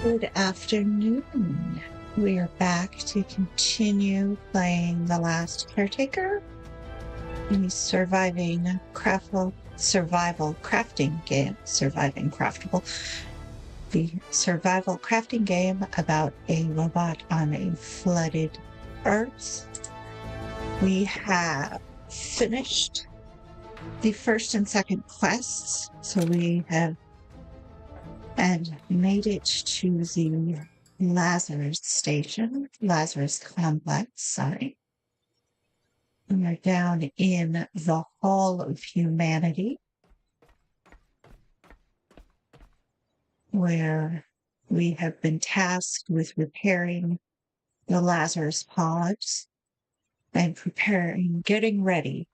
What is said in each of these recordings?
Good afternoon. We are back to continue playing The Last Caretaker, the survival crafting game, the survival crafting game about a robot on a flooded Earth. We have finished the first and second quests, so we have made it to the Lazarus Complex, sorry. We are down in the Hall of Humanity, where we have been tasked with repairing the Lazarus pods and getting ready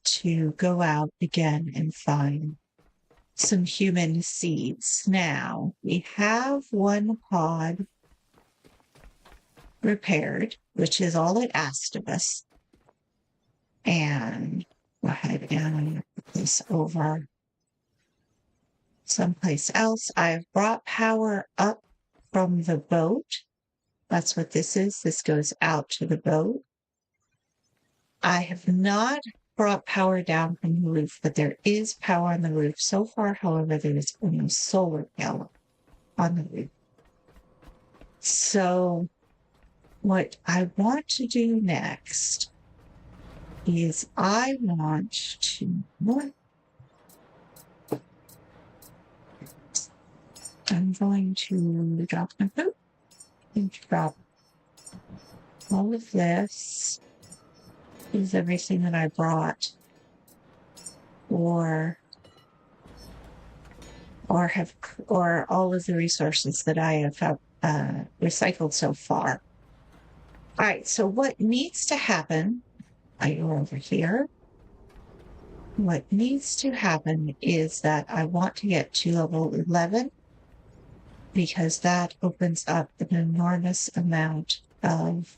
to go out again and find some human seeds. Now, we have one pod repaired, which is all it asked of us. And go ahead and put this over someplace else. I've brought power up from the boat. That's what this is. This goes out to the boat. I have not brought power down from the roof, but there is power on the roof. So far, however, there is only solar power on the roof. So what I want to do next is I'm going to drop my food and drop all of this. Is everything that I brought or all of the resources that I have recycled so far. All right, so what needs to happen, you're over here. What needs to happen is that I want to get to level 11 because that opens up an enormous amount of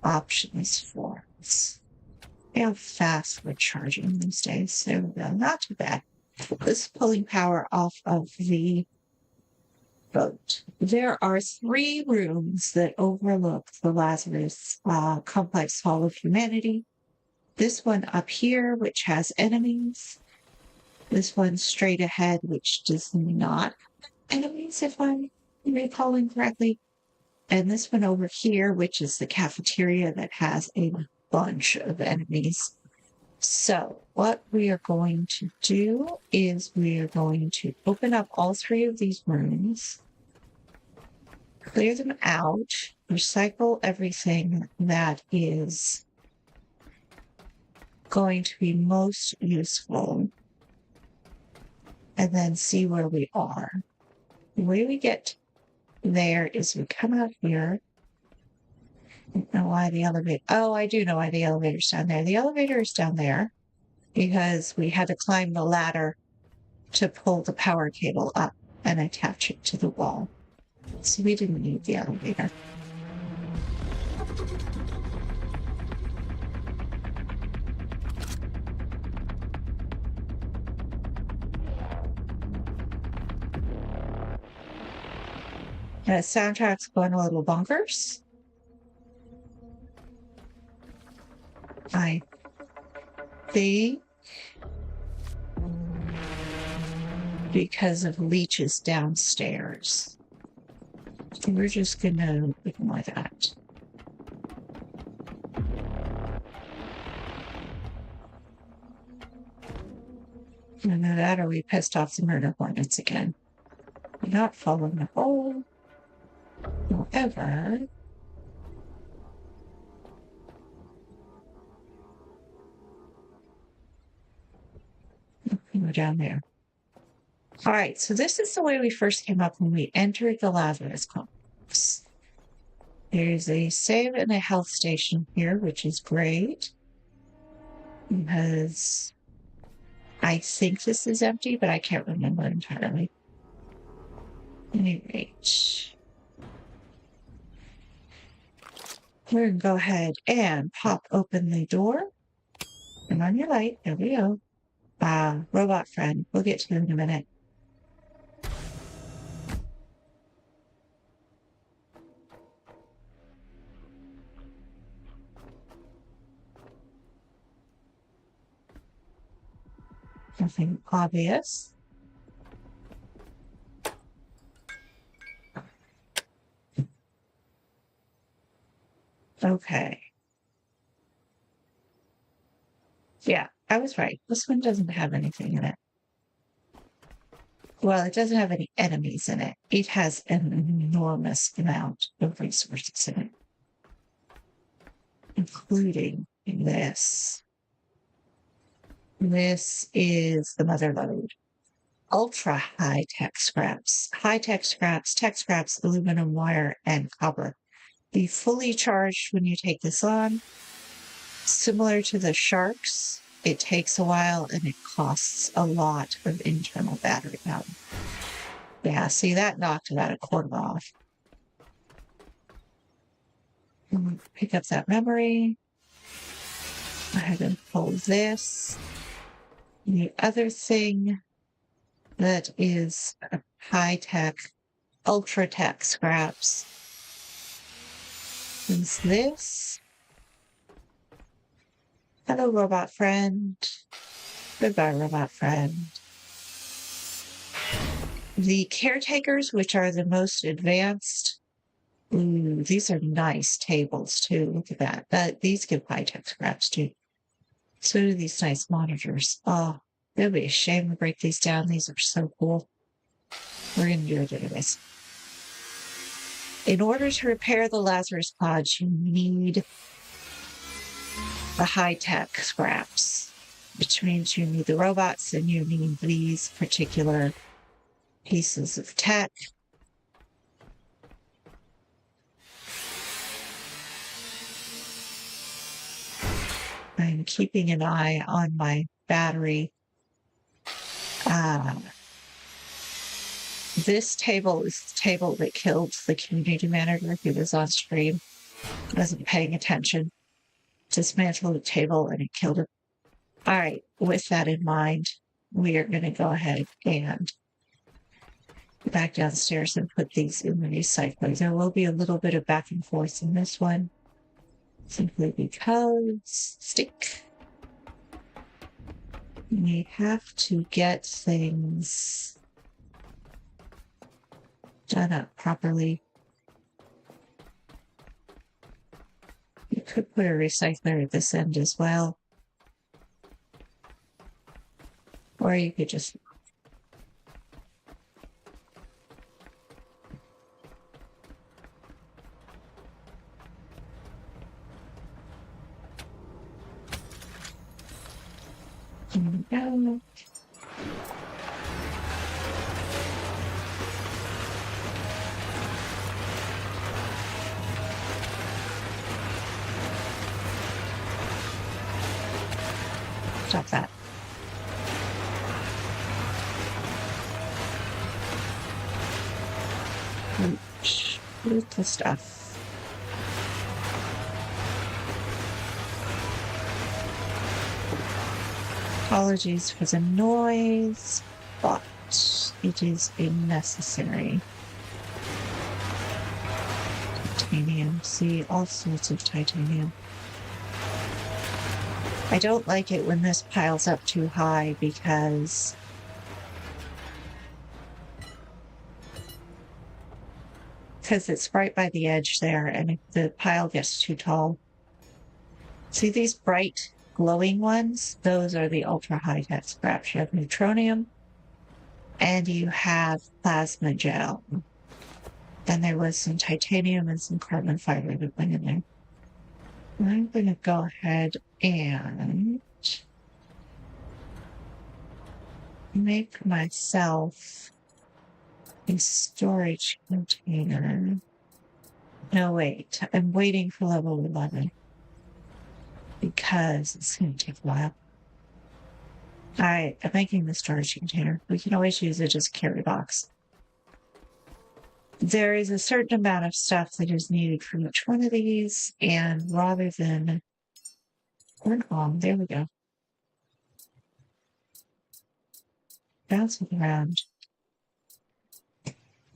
options for us. How fast we're charging these days, so not too bad. This is pulling power off of the boat. There are 3 rooms that overlook the Lazarus Complex Hall of Humanity. This one up here, which has enemies. This one straight ahead, which does not have enemies, if I'm recalling correctly. And this one over here, which is the cafeteria that has a bunch of enemies. So what we are going to do is we are going to open up all 3 of these rooms, clear them out, recycle everything that is going to be most useful, and then see where we are. The way we get there is we come out here. I don't know why the elevator. Oh, I do know why the elevator's down there. The elevator is down there because we had to climb the ladder to pull the power cable up and attach it to the wall. So we didn't need the elevator. The soundtrack's going a little bonkers. I think because of leeches downstairs. We're just gonna ignore that. Either that or we pissed off the murder hornets again. We're not following the hole. However, we're down there. All right, so this is the way we first came up when we entered the Lazarus Complex. There's a save and a health station here, which is great because I think this is empty, but I can't remember entirely. At any rate, we're going to go ahead and pop open the door. Turn on your light. There we go. Robot friend. We'll get to you in a minute. Nothing obvious. Okay. Yeah, I was right. This one doesn't have anything in it. Well, it doesn't have any enemies in it. It has an enormous amount of resources in it, including this. This is the mother lode. Ultra high tech scraps, tech scraps, aluminum wire, and copper. Be fully charged when you take this on. Similar to the sharks, it takes a while and it costs a lot of internal battery power. Yeah, see, that knocked about a quarter off. Pick up that memory. Go ahead and pull this. The other thing that is high tech, ultra tech scraps is this. Hello, robot friend. Goodbye, robot friend. The caretakers, which are the most advanced. Ooh, these are nice tables too. Look at that. These give high tech scraps too. So do these nice monitors. Oh, it would be a shame to break these down. These are so cool. We're going to do it anyways. In order to repair the Lazarus pods, you need the high-tech scraps, which means you need the robots and you need these particular pieces of tech. I'm keeping an eye on my battery. This table is the table that killed the community manager who was on stream. Wasn't paying attention. Dismantled the table and it killed him. All right, with that in mind, we are going to go ahead and go back downstairs and put these in the recycler. There will be a little bit of back and forth in this one, simply because stick. We have to get things done up properly. You could put a recycler at this end as well. Or you could just go. Stop that. Loot the stuff. Apologies for the noise, but it is necessary. Titanium. See, all sorts of titanium. I don't like it when this piles up too high because it's right by the edge there, and if the pile gets too tall. See these bright glowing ones? Those are the ultra high tech scraps. You have neutronium and you have plasma gel. Then there was some titanium and some carbon fiber that went in there. I'm going to go ahead and make myself a storage container. No, wait. I'm waiting for level 11 because it's going to take a while. All right, I'm making the storage container. We can always use it as a carry box. There is a certain amount of stuff that is needed from each one of these, and rather than there we go. Bounce it around.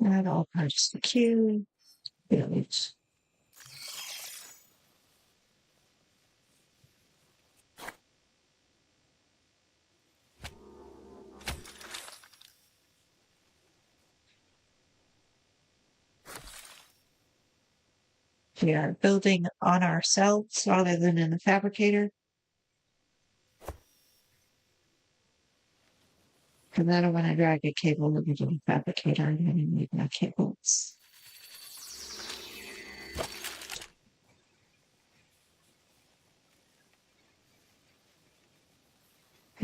Add all parts to the queue. Village. We are building on ourselves rather than in the fabricator. Because I don't want to drag a cable over to the fabricator. I'm going to need my cables.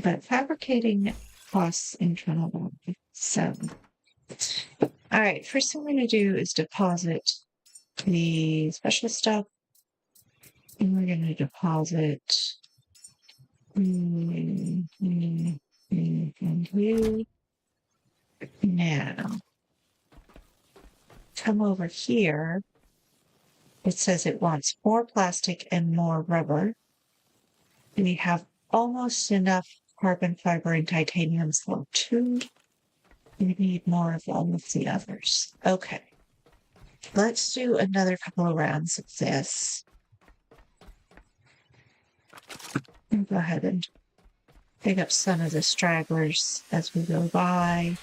But fabricating costs internal value. So, all right, first thing we're going to do is deposit the special stuff. And we're going to deposit and you. Now, come over here. It says it wants more plastic and more rubber. We have almost enough carbon fiber and titanium for 2. We need more of all of the others. Okay. Let's do another couple of rounds of this. And go ahead and pick up some of the stragglers as we go by,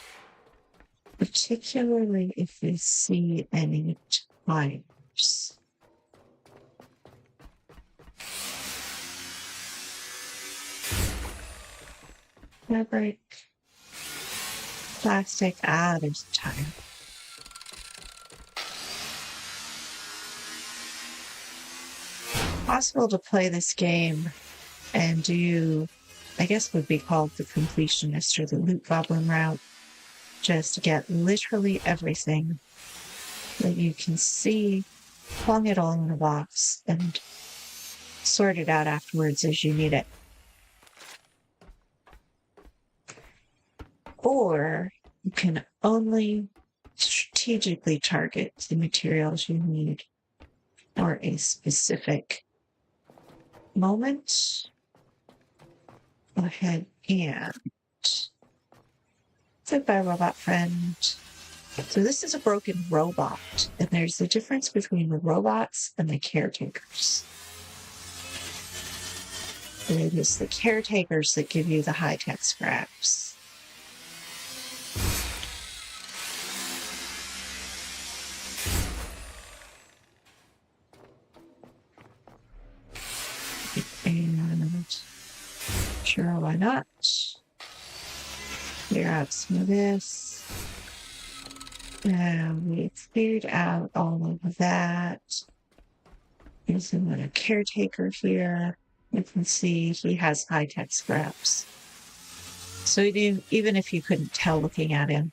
particularly if we see any tires. Fabric, plastic, there's a tire. Possible to play this game and do, I guess would be called the completionist or the loot goblin route. Just get literally everything that you can see, plug it all in a box, and sort it out afterwards as you need it. Or you can only strategically target the materials you need for a specific moment. Go ahead and goodbye, robot friend. So this is a broken robot, and there's a difference between the robots and the caretakers. It is the caretakers that give you the high-tech scraps. And sure, why not? Clear out some of this. And we cleared out all of that. There's another caretaker here. You can see he has high-tech scraps. So even if you couldn't tell looking at him.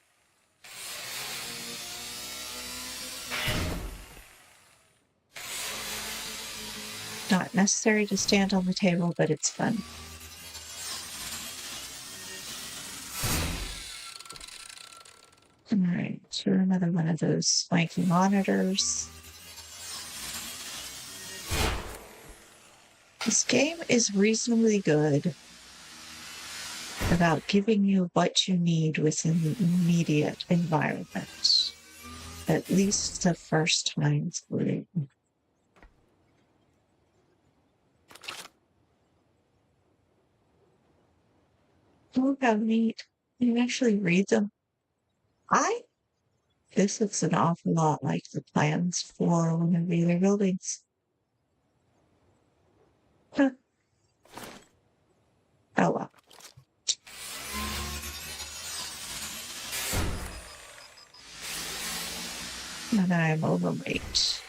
Not necessary to stand on the table, but it's fun. All right, so another one of those swanky monitors. This game is reasonably good about giving you what you need within the immediate environment, at least the first time through. Look how neat. You can actually read them. This looks an awful lot like the plans for one of the other buildings. Huh. Oh well. And I'm overweight.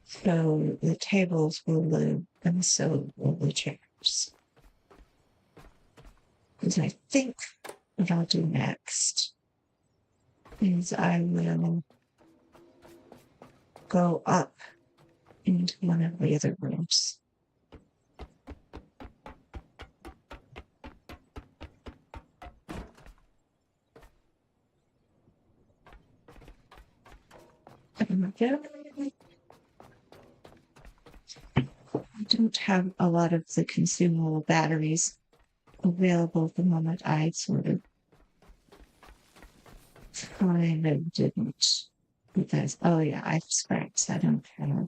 So the tables will live, and so will the chairs. Because I think what I'll do next is I will go up into one of the other rooms. I don't have a lot of the consumable batteries available at the moment. I sort of kind of didn't because, oh yeah, I have scraps I don't have.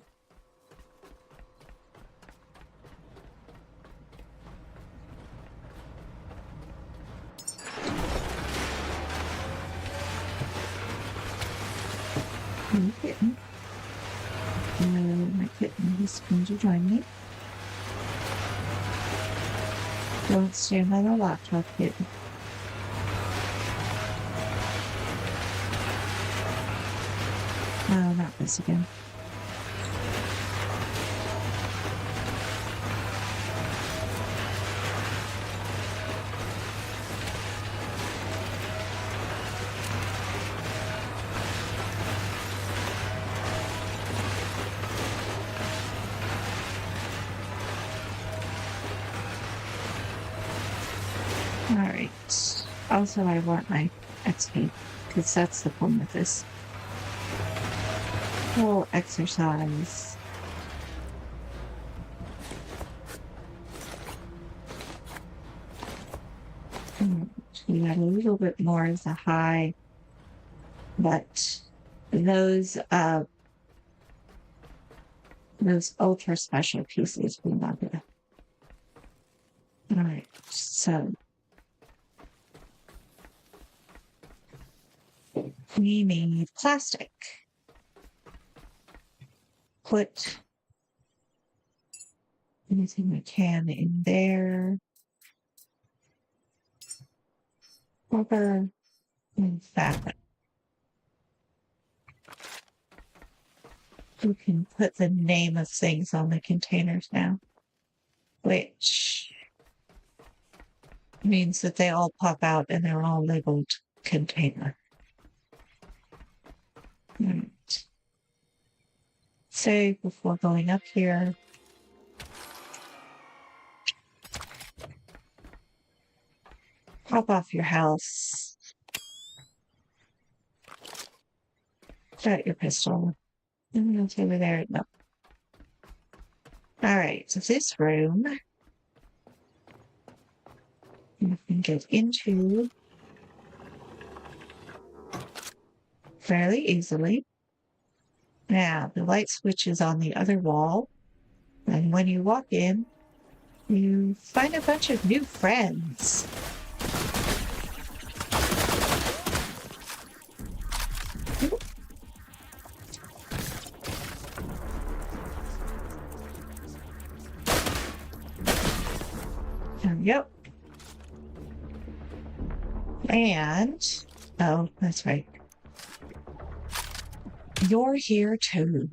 My kitten is going to join me. Don't stand on the laptop, kitten. No, not this again. All right. Also, I want my XP because that's the point of this whole exercise. We got a little bit more as a high, but those ultra special pieces we not gonna. All right, so we need plastic. Put anything we can in there. Rubber and fabric. We can put the name of things on the containers now, which means that they all pop out and they're all labeled container. Right. Save before going up here. Pop off your house. Start your pistol. And it's over there. No. All right, so this room you can get into fairly easily. Now, the light switch is on the other wall. And when you walk in, you find a bunch of new friends. Yep. And, oh, that's right. You're here too.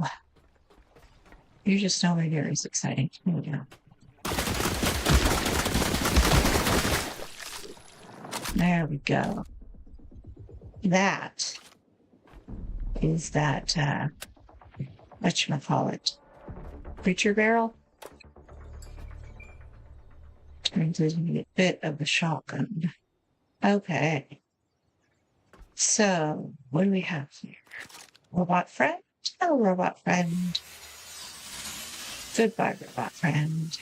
You're just nowhere near as exciting. Here we go. There we go. That is that, whatchamacallit, preacher barrel. Turns into a bit of a shotgun. Okay. So, what do we have here? Robot friend? Oh, robot friend. Goodbye, robot friend.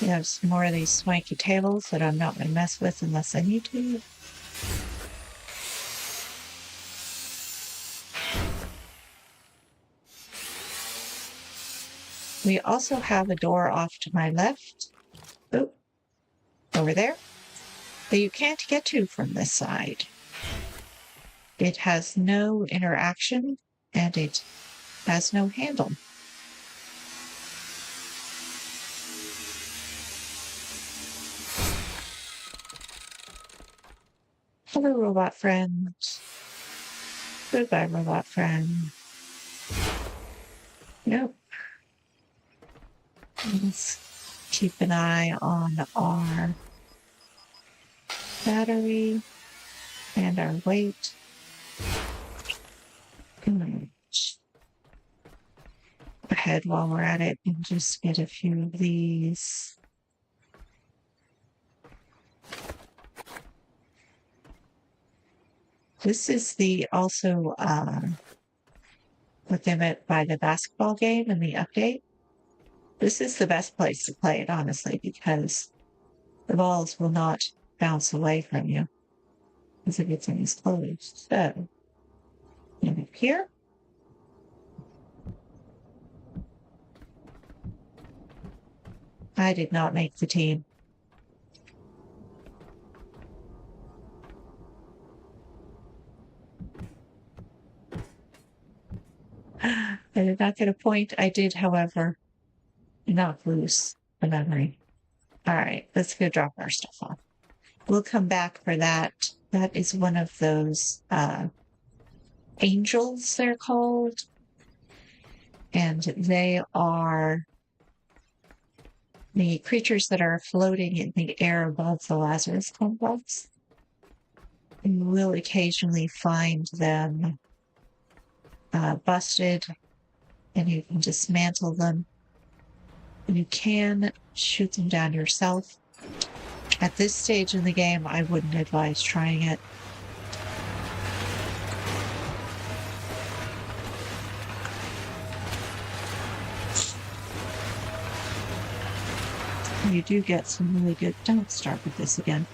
We have some more of these swanky tables that I'm not going to mess with unless I need to. We also have a door off to my left. Oh, over there. That you can't get to from this side. It has no interaction and it has no handle. Hello, robot friend. Goodbye, robot friend. Nope. Let's keep an eye on our battery and our weight. Ahead while we're at it and just get a few of these. This is the also what they meant by the basketball game in the update. This is the best place to play it, honestly, because the balls will not bounce away from you as it gets in these closed. So, and up here. I did not make the team. I did not get a point. I did, however, knock loose the memory. All right, let's go drop our stuff off. We'll come back for that. That is one of those angels, they're called. And they are the creatures that are floating in the air above the Lazarus Complex. You will occasionally find them busted, and you can dismantle them. You can shoot them down yourself. At this stage in the game, I wouldn't advise trying it. You do get some really good, don't start with this again.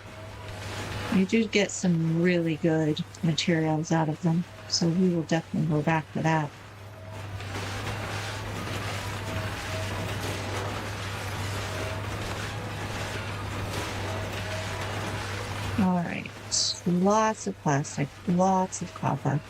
You do get some really good materials out of them, so we will definitely go back for that. All right, lots of plastic, lots of copper.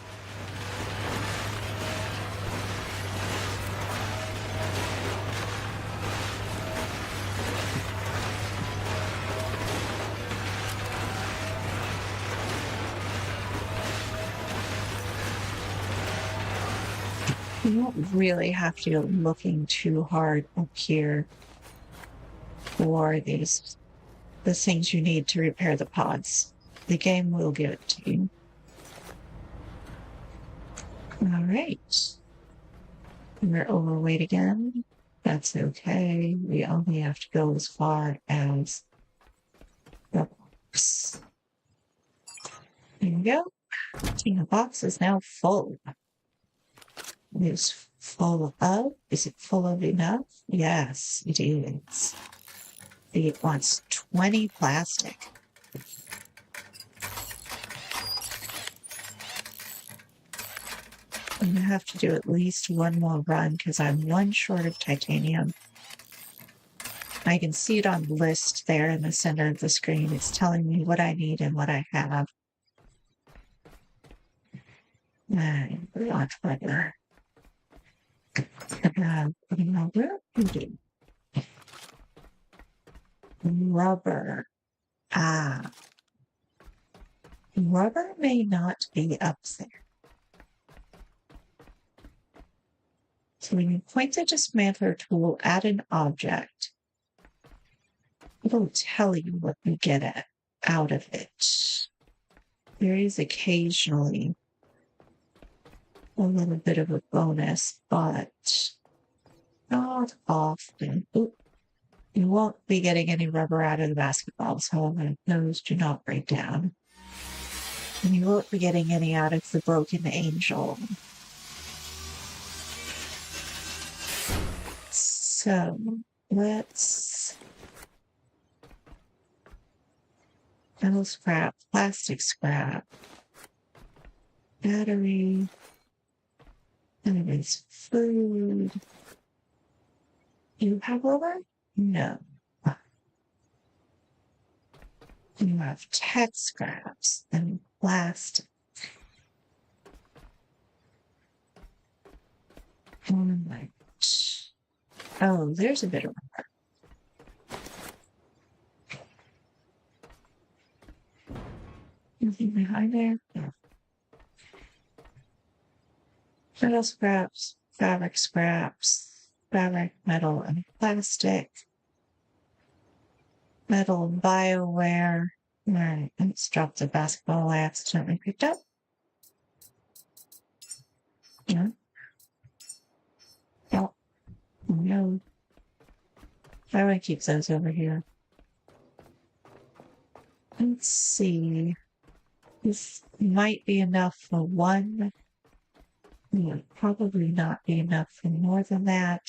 You don't really have to go looking too hard up here for the things you need to repair the pods. The game will give it to you. All right. We're overweight again. That's okay. We only have to go as far as the box. There you go. The box is now full. Is full of? Is it full of enough? Yes, it is. It wants 20 plastic. I'm going to have to do at least one more run because I'm one short of titanium. I can see it on the list there in the center of the screen. It's telling me what I need and what I have. And not rubber. Rubber. Ah. Rubber may not be up there. So when you point the dismantler tool at an object, it'll tell you what you get out of it. There is occasionally a little bit of a bonus, but not often. Ooh, you won't be getting any rubber out of the basketballs, however, those do not break down. And you won't be getting any out of the broken angel. So let's metal scrap, plastic scrap, battery. And it's food. You have rubber? No. You have tech scraps and plastic. Oh, there's a bit of rubber. Anything behind there? No. Metal scraps, fabric, metal, and plastic, metal, bioware. All right, let's drop the basketball I accidentally picked up. Yeah. Oh, no. I want to keep those over here. Let's see. This might be enough for one. Would probably not be enough for more than that.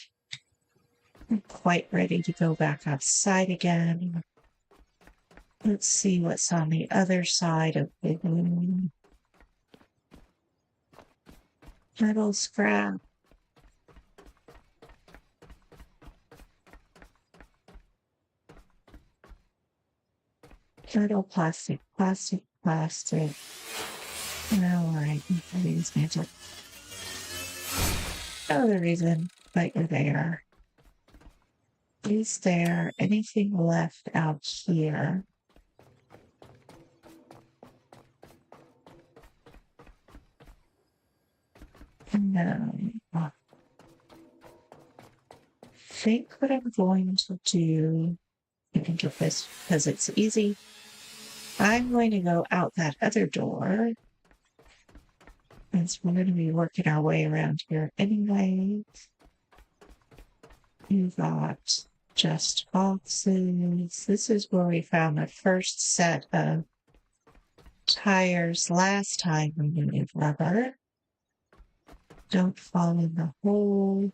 I'm quite ready to go back outside again. Let's see what's on the other side of the room. Metal scrap. Metal, plastic. All right, these magic. no other reason but you're there. Is there anything left out here? No. I think what I'm going to do, I can get this because it's easy. I'm going to go out that other door. Since we're going to be working our way around here anyway. You've got just boxes. This is where we found the first set of tires last time we needed rubber. Don't fall in the hole.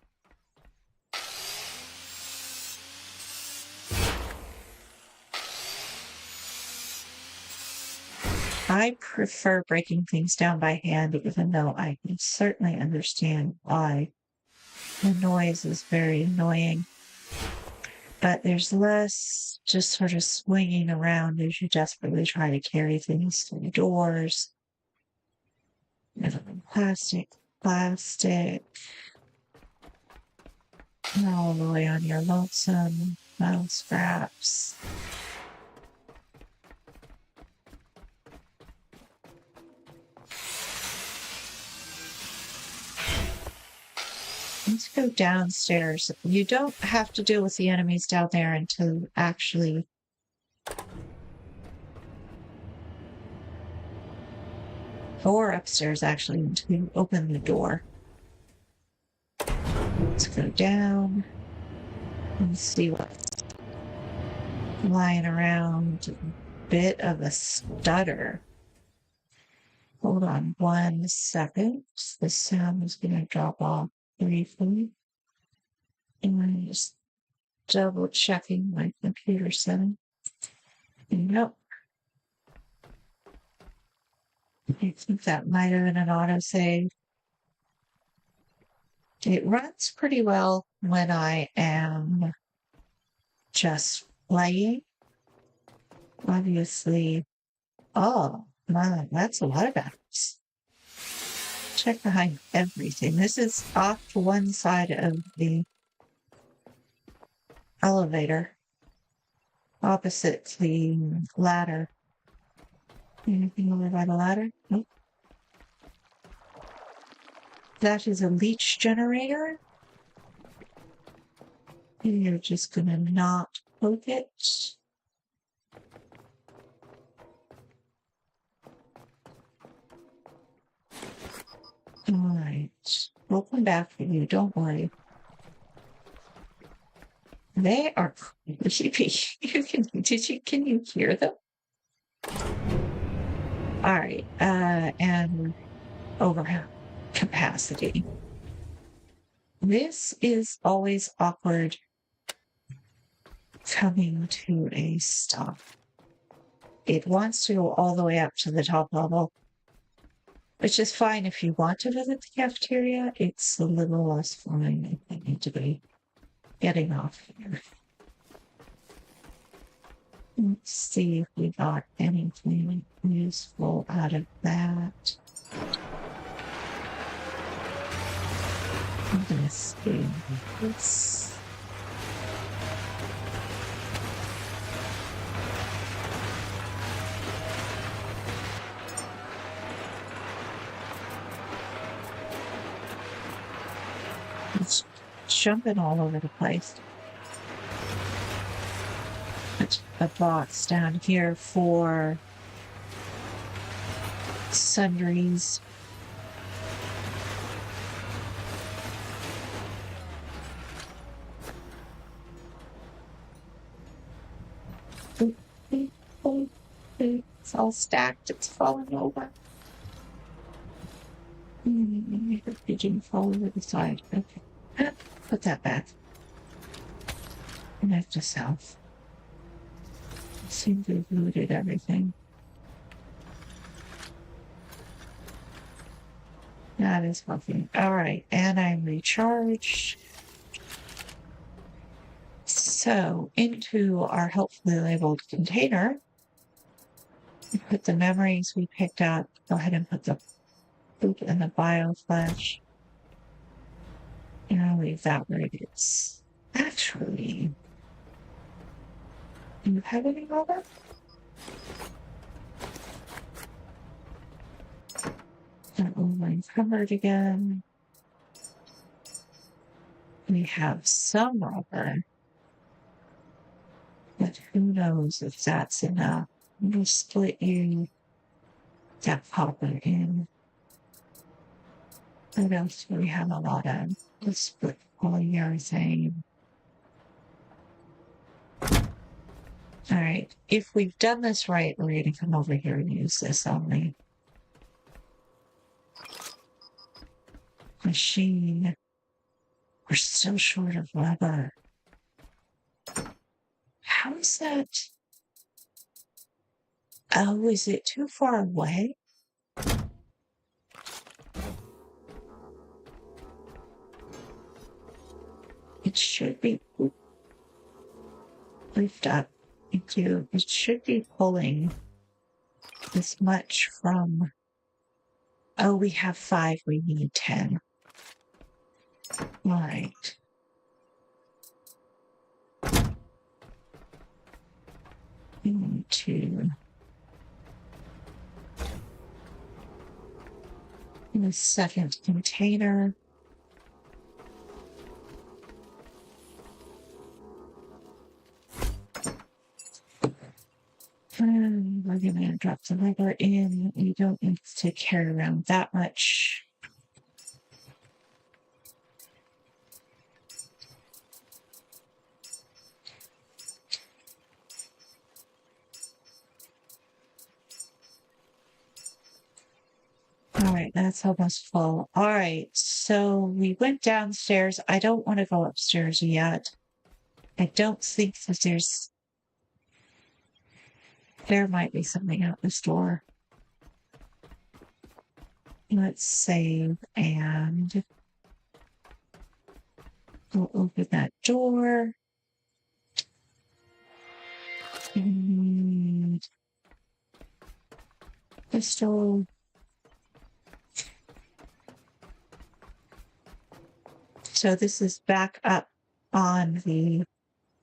I prefer breaking things down by hand, even though I can certainly understand why the noise is very annoying. But there's less just sort of swinging around as you desperately try to carry things through doors. Plastic, all the way on your lonesome, metal scraps. Let's go downstairs. You don't have to deal with the enemies down there until actually or upstairs actually until you open the door. Let's go down and see what's lying around. A bit of a stutter. Hold on 1 second. The sound is going to drop off briefly. And I'm just double checking my computer setting. Nope. I think that might have been an autosave. It runs pretty well when I am just playing. Obviously. Oh, wow, that's a lot of batteries. Check behind everything. This is off to one side of the elevator, opposite the ladder. Anything over by the ladder? Nope. That is a leech generator. And you're just gonna not poke it. All right, we'll come back for you. Don't worry. They are creepy. Can you hear them? All right, and over capacity. This is always awkward coming to a stop. It wants to go all the way up to the top level, which is fine if you want to visit the cafeteria. It's a little less fine if I need to be getting off here. Let's see if we got anything useful out of that. I'm gonna see this. It's jumping all over the place. Put a box down here for sundries. It's all stacked. It's falling over. The pigeon fall over the side. Okay. Put that back. Note to self. Seem to have looted everything. That is working. All right, and I'm recharged. So into our helpfully labeled container, we put the memories we picked up. Go ahead and put the poop and the bioflash. I'll leave that where it is. Actually, do you have any rubber? That one covered again. We have some rubber, but who knows if that's enough. We'll split you that copper in. What else do we have a lot of? Let's split polyurethane. All right, if we've done this right, we're going to come over here and use this only. Machine. We're still short of rubber. How is that? Oh, is it too far away? It should be lift up. It should be pulling this much from. Oh, we have 5. We need 10. All right. We need to. In the second container. And we're going to drop the rubber in. You don't need to carry around that much. All right, that's almost full. All right, so we went downstairs. I don't want to go upstairs yet. I don't think that there might be something out this door. Let's save and we'll open that door. And pistol. So this is back up on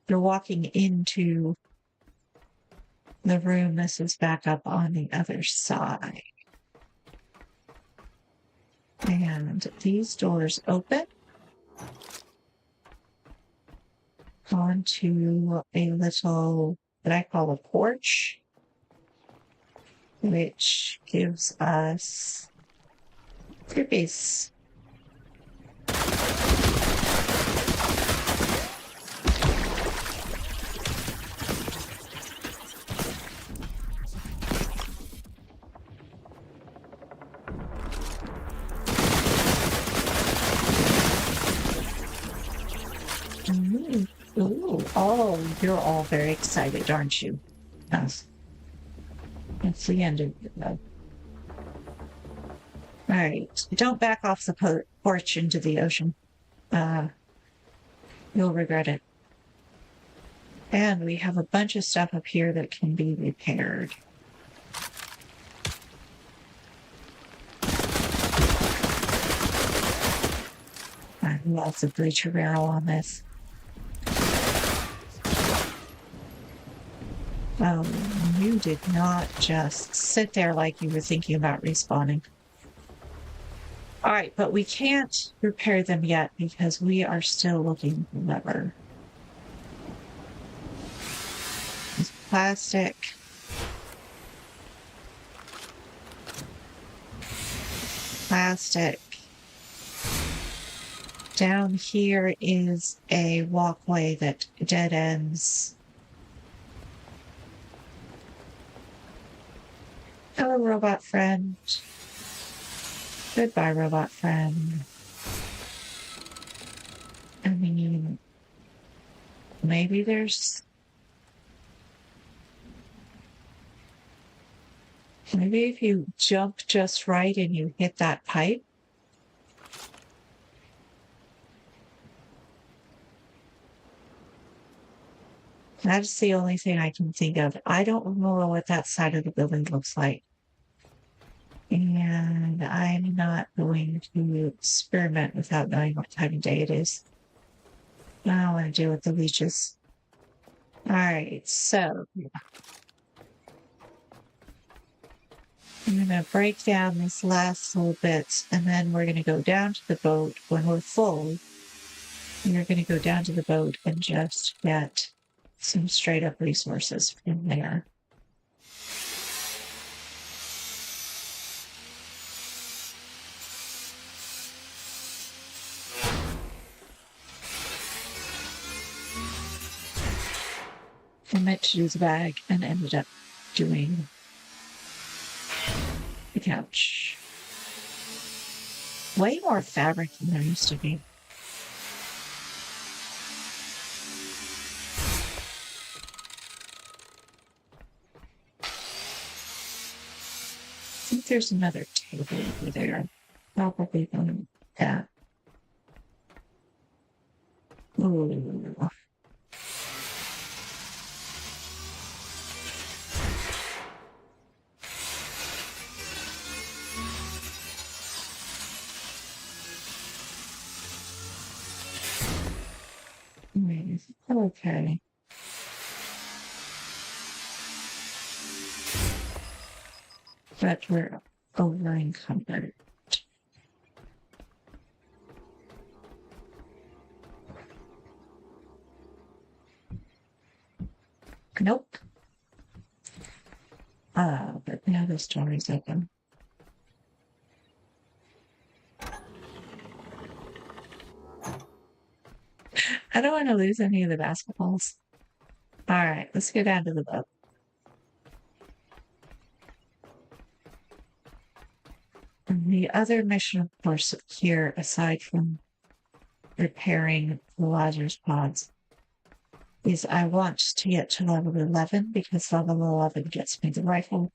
you're walking into the room. This is back up on the other side. And these doors open onto a little, what I call a porch, which gives us creepies. Ooh, oh, you're all very excited, aren't you? Yes. That's the end of it, though. All right. Don't back off the porch into the ocean. You'll regret it. And we have a bunch of stuff up here that can be repaired. I love the breacher barrel on this. Oh, you did not just sit there like you were thinking about respawning. All right, but we can't repair them yet because we are still looking for rubber. It's plastic. Plastic. Down here is a walkway that dead ends. Hello, robot friend. Goodbye, robot friend. I mean, maybe if you jump just right and you hit that pipe. That's the only thing I can think of. I don't remember what that side of the building looks like. And I'm not going to experiment without knowing what time of day it is. I don't want to deal with the leeches. All right, so I'm going to break down this last little bit, and then we're going to go down to the boat when we're full. You're going to go down to the boat and just get some straight up resources from there. I meant to do the bag and ended up doing the couch. Way more fabric than there used to be. I think there's another table over there. Probably going that. Ooh. Okay. But we're over encumbered. Nope. But now this door is open. I don't want to lose any of the basketballs. All right, let's go down to the boat. And the other mission, of course, here, aside from repairing the Lazarus pods, is I want to get to level 11 because level 11 gets me the rifle.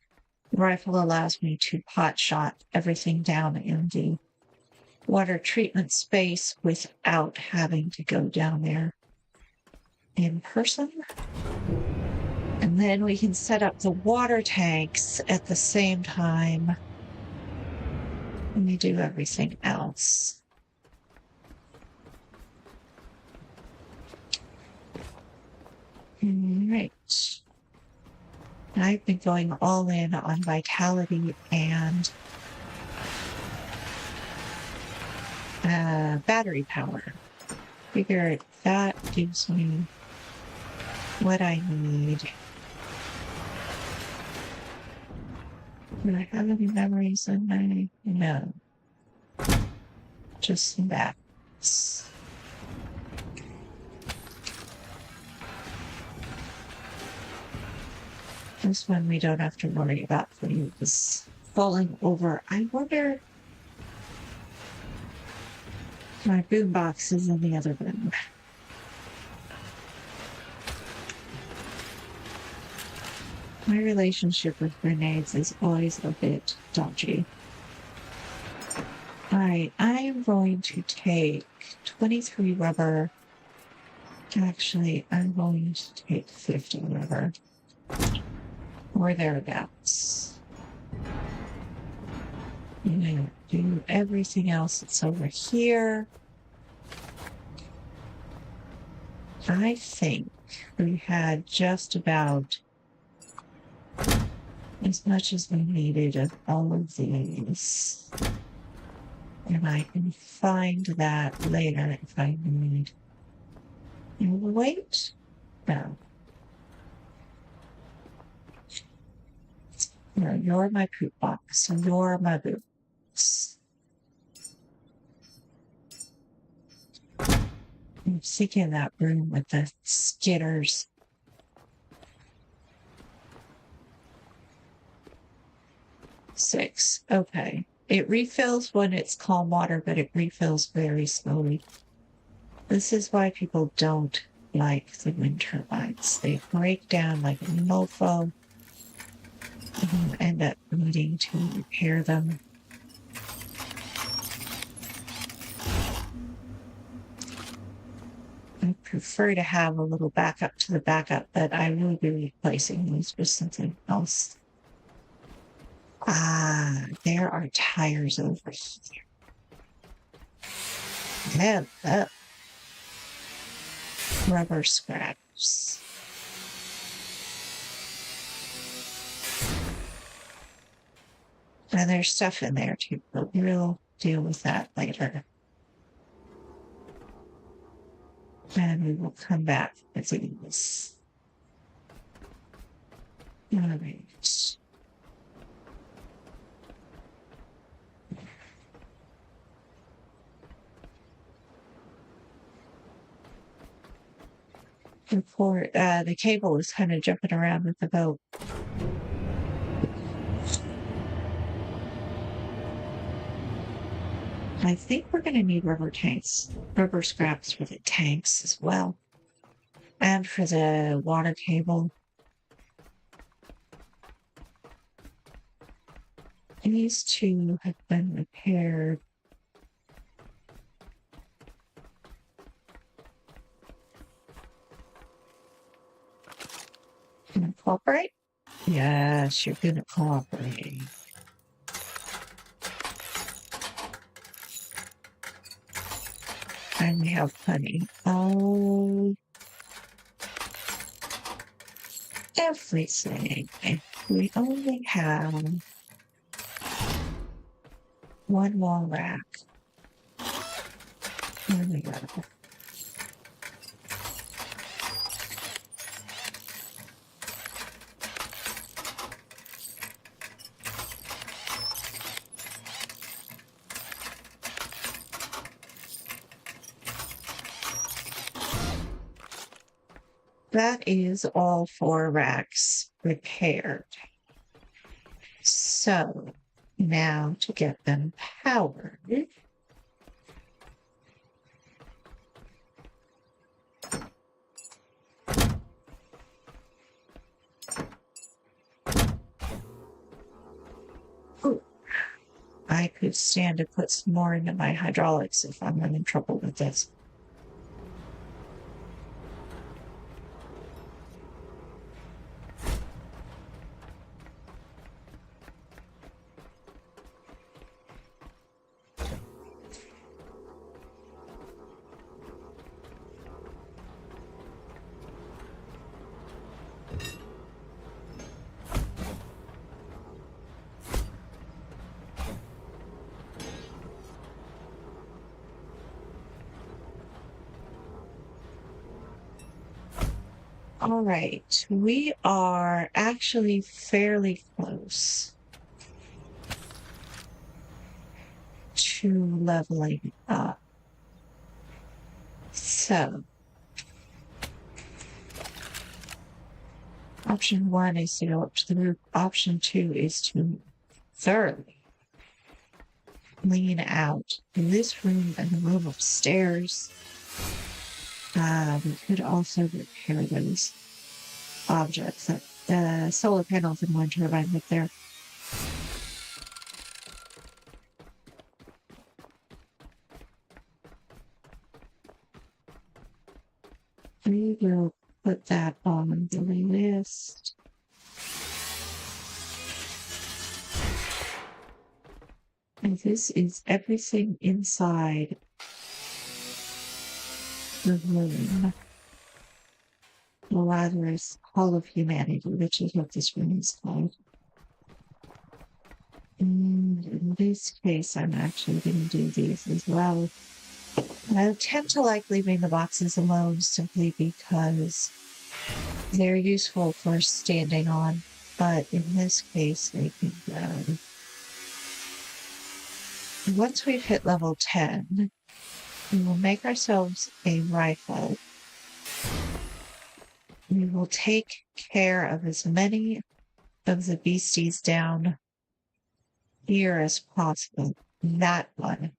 The rifle allows me to pot shot everything down in the water treatment space without having to go down there in person. And then we can set up the water tanks at the same time when we do everything else. All right. I've been going all in on vitality and battery power. Figure that gives me what I need. Do I have any memories in my... No. Just that. This one we don't have to worry about things falling over. I wonder... My boombox is in the other room. My relationship with grenades is always a bit dodgy. Alright, I am going to take 23 rubber. Actually, I'm going to take 50 rubber. Or thereabouts. I'm going to do everything else that's over here. I think we had just about as much as we needed of all of these. And I can find that later if I need. Wait. No. No, you're my poop box, and you're my boots. I'm sick in that room with the skitters. Six. Okay. It refills when it's calm water, but it refills very slowly. This is why people don't like the wind turbines. They break down like a mofo. And end up needing to repair them. I prefer to have a little backup to the backup, but I will be replacing these with something else. Ah, there are tires over here. Man, rubber scraps. And there's stuff in there too, but we'll deal with that later. And we will come back with these. All right. The cable is kind of jumping around with the boat. I think we're going to need rubber scraps for the tanks as well, and for the water cable. These two have been repaired. Can I cooperate? Yes, you're going to cooperate. And we have plenty. Oh, everything. We only have one more rack. There we go. That is all 4 racks repaired. So now to get them powered. Ooh, I could stand to put some more into my hydraulics if I'm having trouble with this. All right, we are actually fairly close to leveling up. So, option 1 is to go up to the roof. Option 2 is to thoroughly clean out this room and the room upstairs. We could also repair those objects, the solar panels and wind turbine right there. We will put that on the list. And this is everything inside the room. The Lazarus Hall of Humanity, which is what this room is called. In this case, I'm actually going to do these as well. I tend to like leaving the boxes alone simply because they're useful for standing on, but in this case, they can go. Once we've hit level 10, we will make ourselves a rifle. We will take care of as many of the beasties down here as possible. That one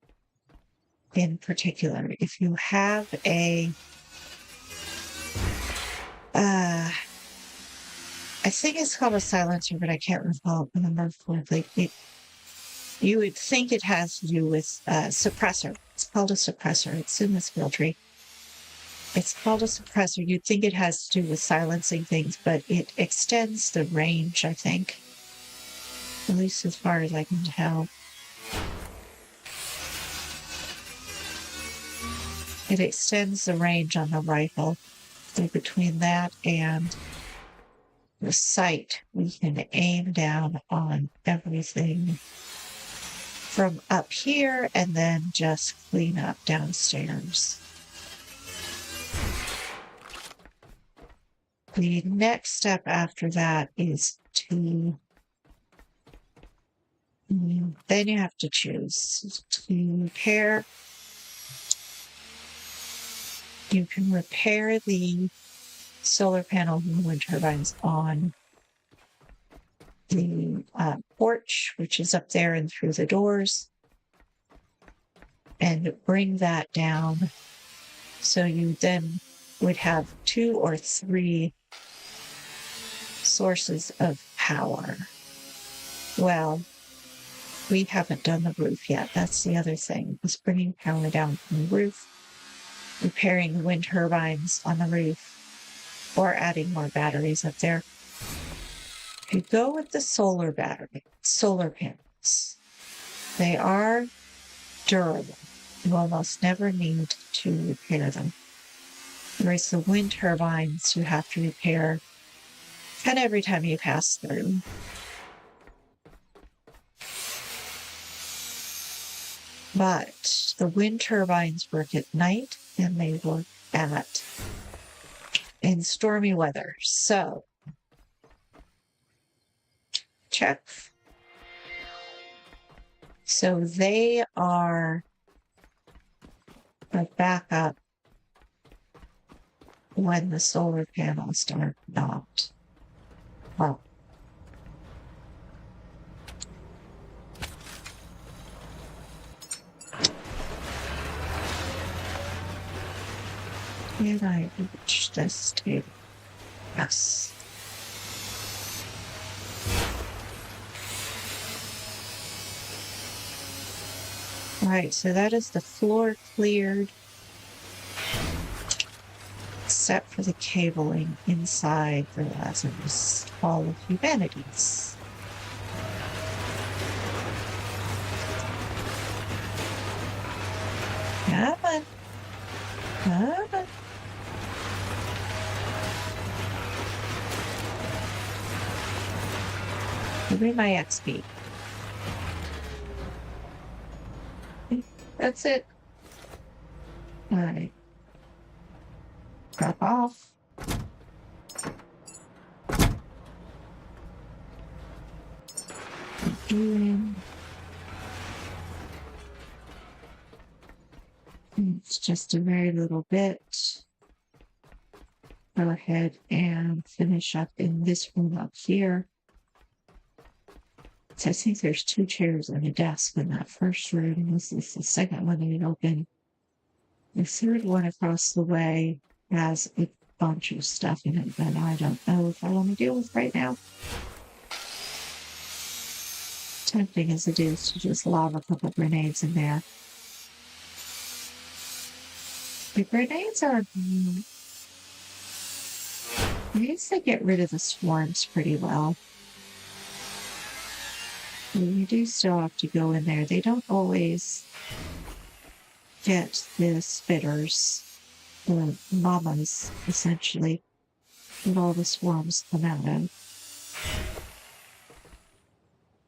in particular. If you have a, I think it's called a silencer, but I can't remember correctly. You would think it has to do with suppressor. It's called a suppressor. It's in the skill tree. It's called a suppressor. You'd think it has to do with silencing things, but it extends the range, I think. at least as far as I can tell. It extends the range on the rifle. So between that and the sight, we can aim down on everything from up here and then just clean up downstairs. The next step after that is to, then you have to choose to repair. You can repair the solar panels and wind turbines on the porch, which is up there and through the doors, and bring that down. So you then would have 2 or 3 sources of power. Well, we haven't done the roof yet. That's the other thing, is bringing power down from the roof, repairing the wind turbines on the roof, or adding more batteries up there. If you go with the solar panels, they are durable. You almost never need to repair them. Whereas the wind turbines, you have to repair kind of every time you pass through. But the wind turbines work at night and they work in stormy weather. So check. So they are a backup when the solar panels are not up. Can I reach this table? Yes. All right, so that is the floor cleared, except for the cabling inside the Lazarus Hall of Humanities. Come on. Come on. Give me my XP. That's it. All right. Drop off. It's just a very little bit. Go ahead and finish up in this room up here. So I think there's 2 chairs and a desk in that first room. This is the second one that open. The third one across the way has a bunch of stuff in it that I don't know if I want to deal with right now. Tempting as it is to just lob a couple grenades in there. The grenades are... I guess they get rid of the swarms pretty well. You do still have to go in there. They don't always get the spitters, the mamas, essentially, that all the swarms come out of.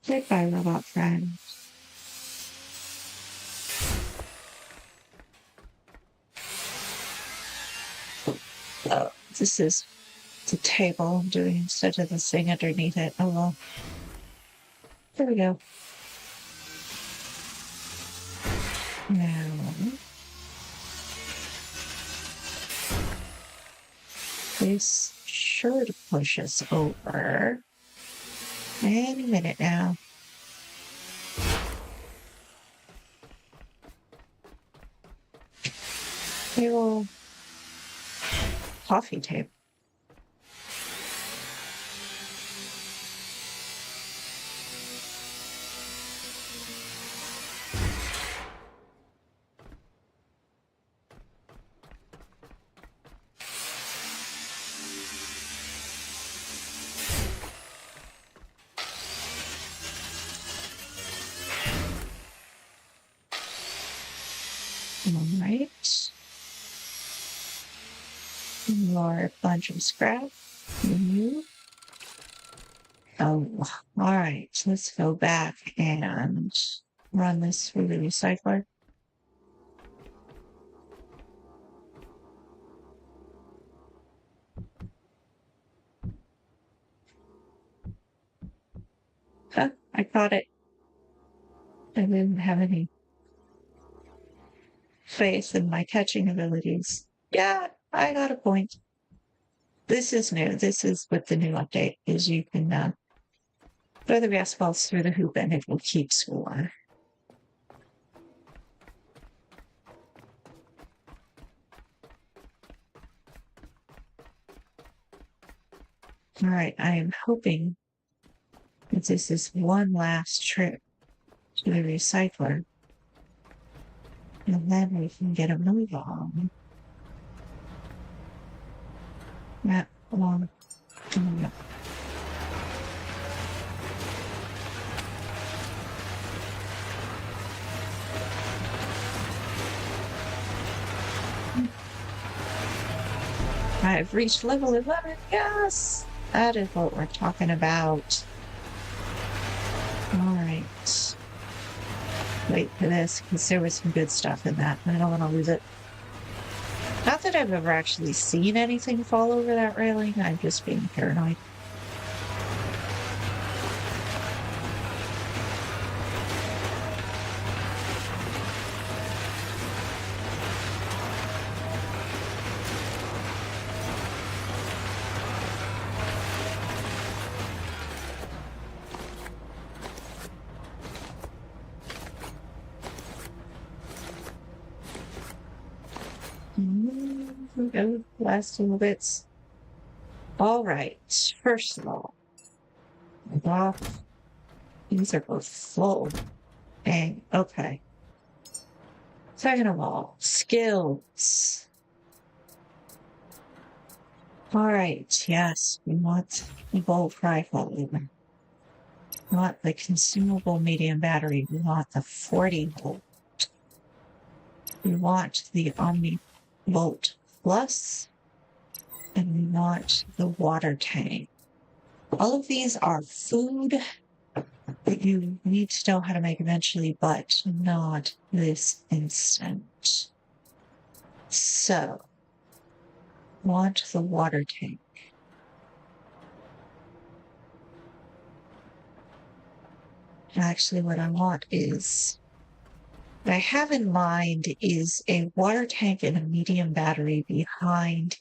Goodbye, robot friend. Oh, this is the table I'm doing instead of the thing underneath it. Oh well. There we go. Now, this sure to push us over any minute now. Little coffee table. More bunch of scrap. Oh, all right. Let's go back and run this through the recycler. Huh, I caught it. I didn't have any faith in my catching abilities. Yeah, I got a point. This is new. This is with the new update, is you can throw the basketballs through the hoop and it will keep score. All right, I am hoping that this is one last trip to the recycler. And then we can get a move on. That long. I've reached level 11. Yes, that is what we're talking about. All right. Wait for this, because there was some good stuff in that, and I don't want to lose it. Not that I've ever actually seen anything fall over that railing, I'm just being paranoid. Go last little bits. All right. First of all, these are both full. Dang. Okay. Second of all, skills. All right. Yes, we want the bolt rifle. We want the consumable medium battery. We want the 40 volt. We want the Omni Volt Plus, and we want the water tank. All of these are food that you need to know how to make eventually, but not this instant. So, want the water tank. Actually, what I want is, what I have in mind is a water tank and a medium battery behind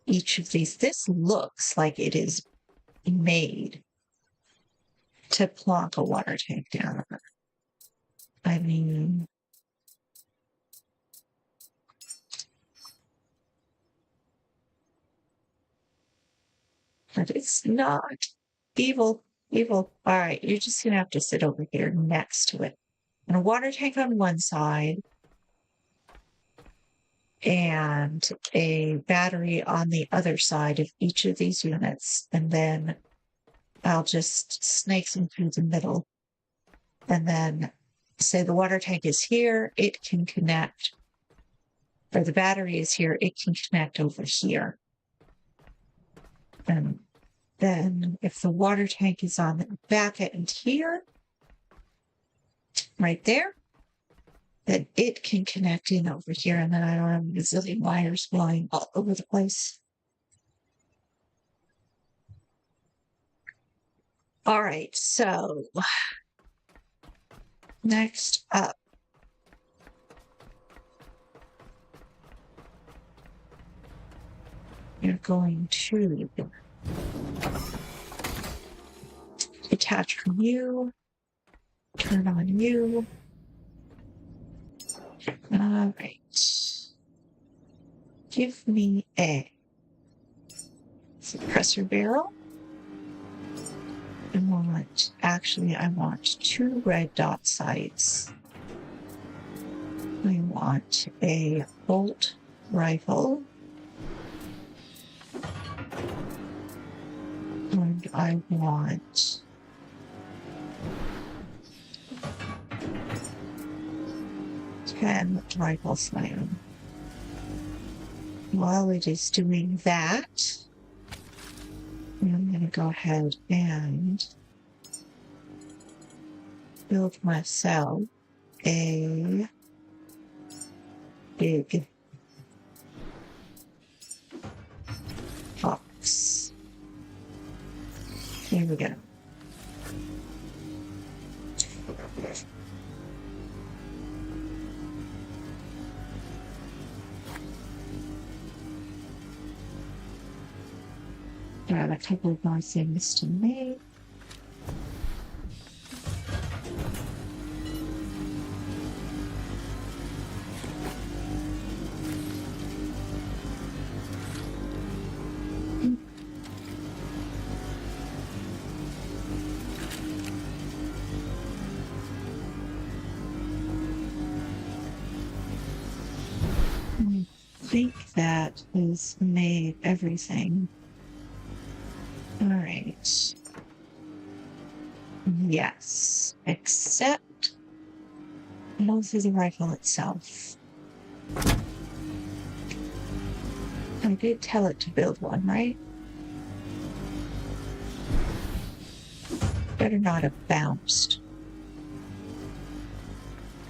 each of these. This looks like it is made to plonk a water tank down. I mean, but it's not evil. Evil. All right, you're just gonna have to sit over here next to it. And a water tank on one side and a battery on the other side of each of these units. And then I'll just snake them through the middle. And then say the water tank is here, it can connect, or the battery is here, it can connect over here. And then if the water tank is on the back end here, right there, then it can connect in over here, and then I don't have a gazillion wires flying all over the place. All right, so next up, you're going to detach from you, turn on you. All right. Give me a suppressor barrel. I want 2 red dot sights. I want a bolt rifle. And I want 10 rifle slam. While it is doing that, I'm going to go ahead and build myself a big box. Here we go. Got a couple of more things to make. I think that has made everything. All right. Yes, except mostly the rifle itself. I did tell it to build one, right? Better not have bounced.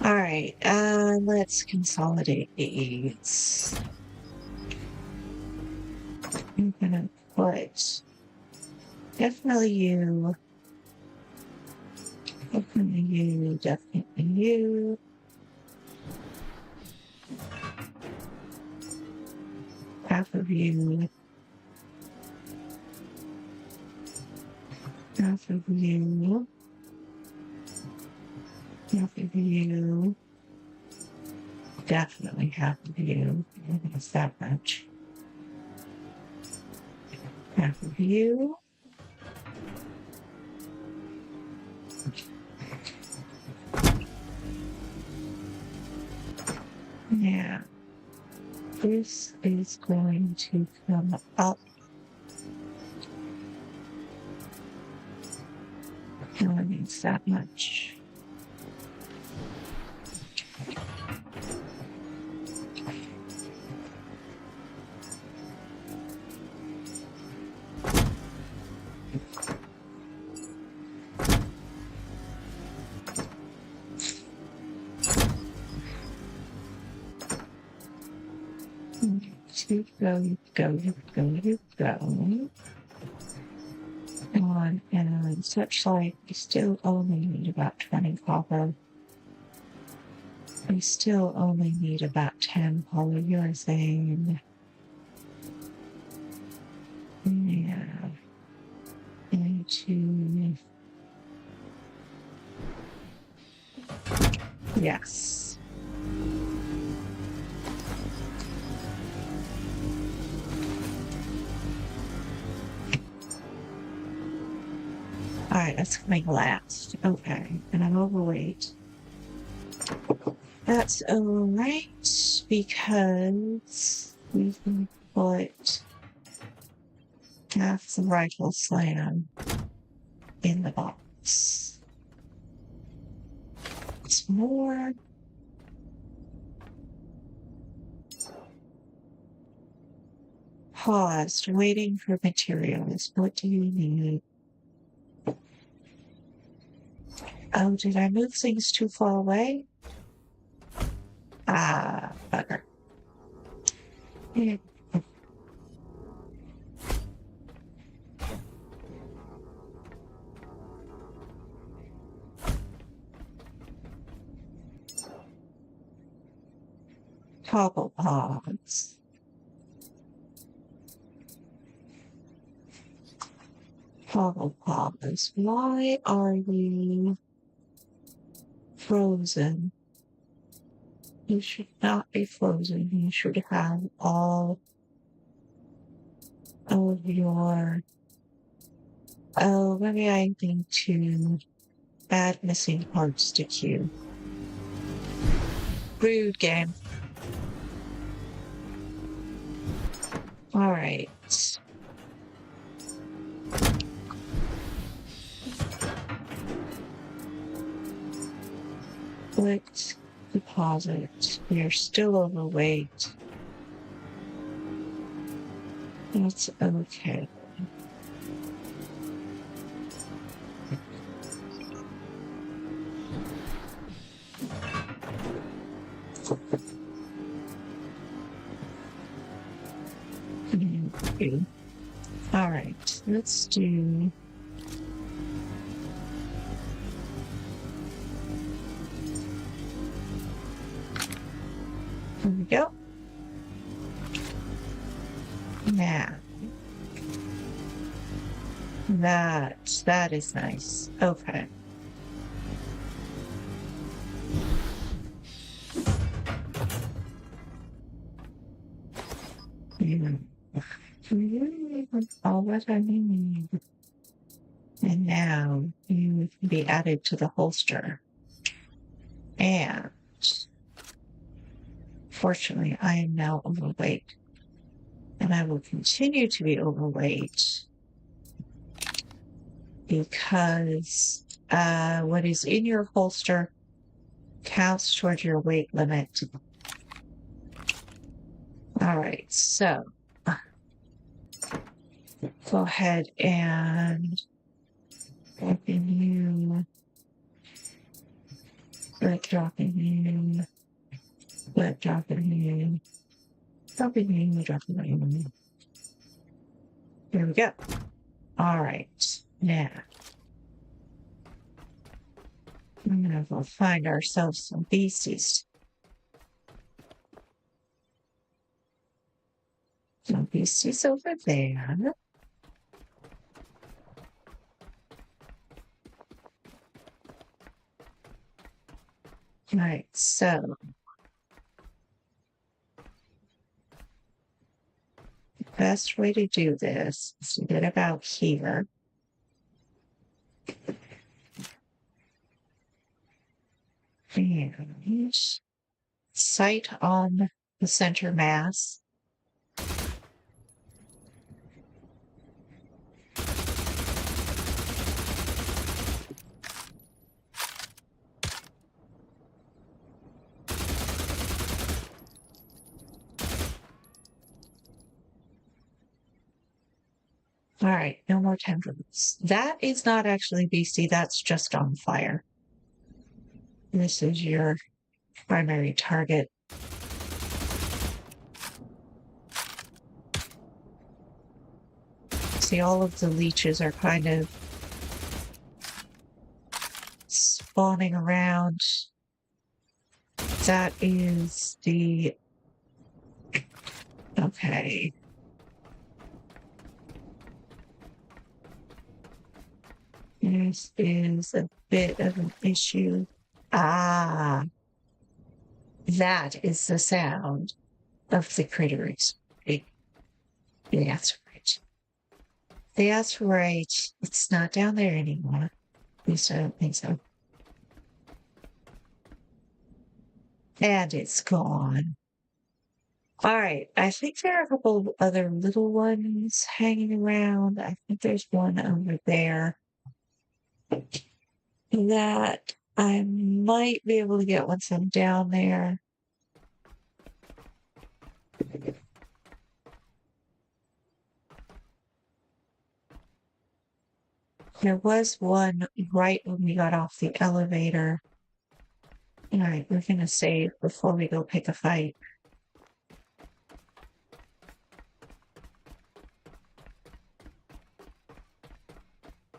All right, let's consolidate these. I'm gonna put definitely you, definitely you, definitely you. Half of you. Half of you. Half of you. Definitely half of you. I think it's that much. Half of you. Now, this is going to come up. Only needs that much. Go. On and such like we still only need about 20 copper. We still only need about 10 polyurethane. Yeah. Into yes. All right, that's coming last. Okay, and I'm overweight. That's all right because we can put half the rifle slam in the box. It's more. Paused, waiting for materials. What do you need? Oh, did I move things too far away? Ah, bugger. Yeah. Toggle pods. Toggle pods. Why are you frozen? You should not be frozen. You should have all of your. Oh, maybe I need to add missing parts to queue. Rude game. All right. Put Deposit. You're still overweight. That's okay. All right, let's do. Here we go. Now, that is nice. Okay. All what I need. And now you can be added to the holster. And fortunately, I am now overweight. And I will continue to be overweight because what is in your holster counts towards your weight limit. All right, so go ahead and open you. Let dropping you. Let dropping you. Dropping you, dropping you. There we go. All right, now I'm gonna go find ourselves some beasties. Some beasties over there. All right, so the best way to do this is to get about here. And sight on the center mass. All right, no more tendrils. That is not actually beastie, that's just on fire. This is your primary target. See, all of the leeches are kind of spawning around. That is the... Okay. This is a bit of an issue. Ah, that is the sound of the critters. That's right. That's right. It's not down there anymore. At least I don't think so. And it's gone. All right. I think there are a couple of other little ones hanging around. I think there's one over there that I might be able to get once I'm down there. There was one right when we got off the elevator. All right, we're going to save before we go pick a fight.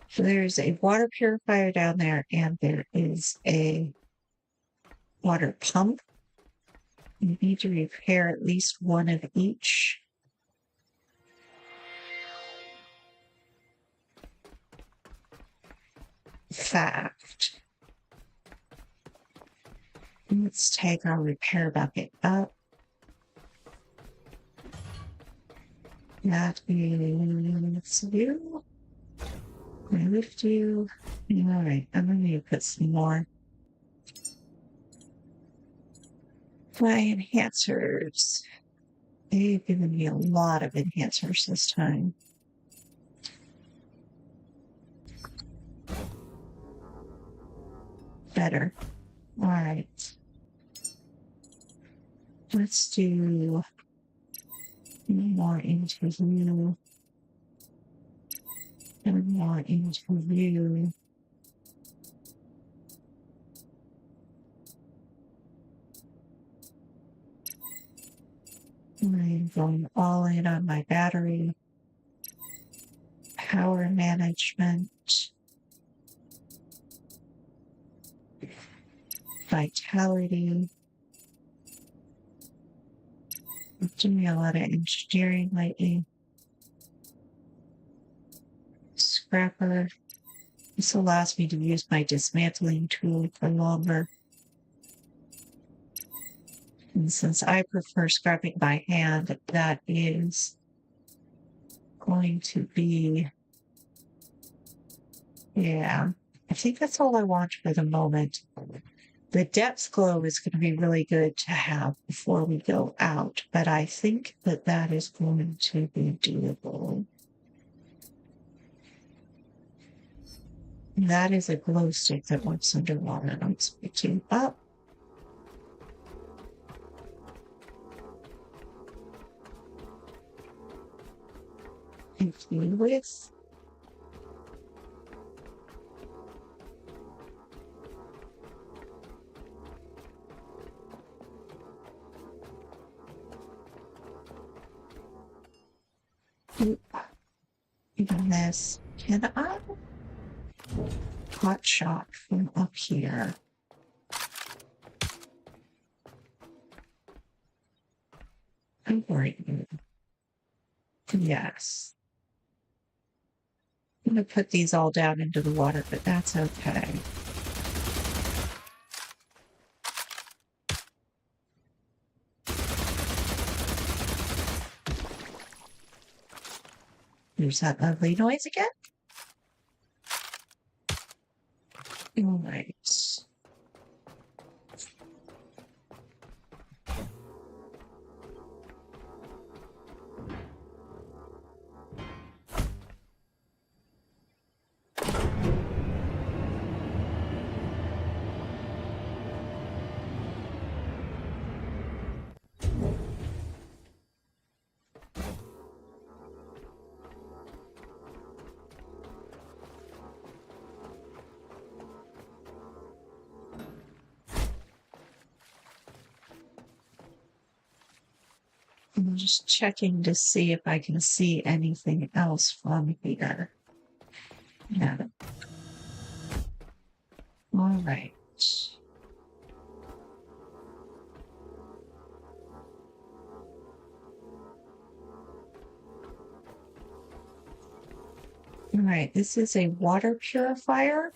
So there's a water purifier down there, and there is a water pump. You need to repair at least one of each. Fact. Let's take our repair bucket up. That is you. I lift you. All right, I'm going to put some more. My enhancers. They've given me a lot of enhancers this time. Better. All right. Let's do more into you. And more into you. I'm going all in on my battery. Power management. Vitality. I'm doing a lot of engineering lately. Scrapper. This allows me to use my dismantling tool for longer. And since I prefer scrapping by hand, that is going to be, yeah, I think that's all I want for the moment. The depth glow is going to be really good to have before we go out, but I think that that is going to be doable. That is a glow stick that works underwater. Let's pick you up. Infuse with. Even this. Can I hot shot from up here? I'm worried. Yes. I'm going to put these all down into the water, but that's okay. There's that lovely noise again. All right. I'm just checking to see if I can see anything else from here. Yeah. All right. All right, this is a water purifier.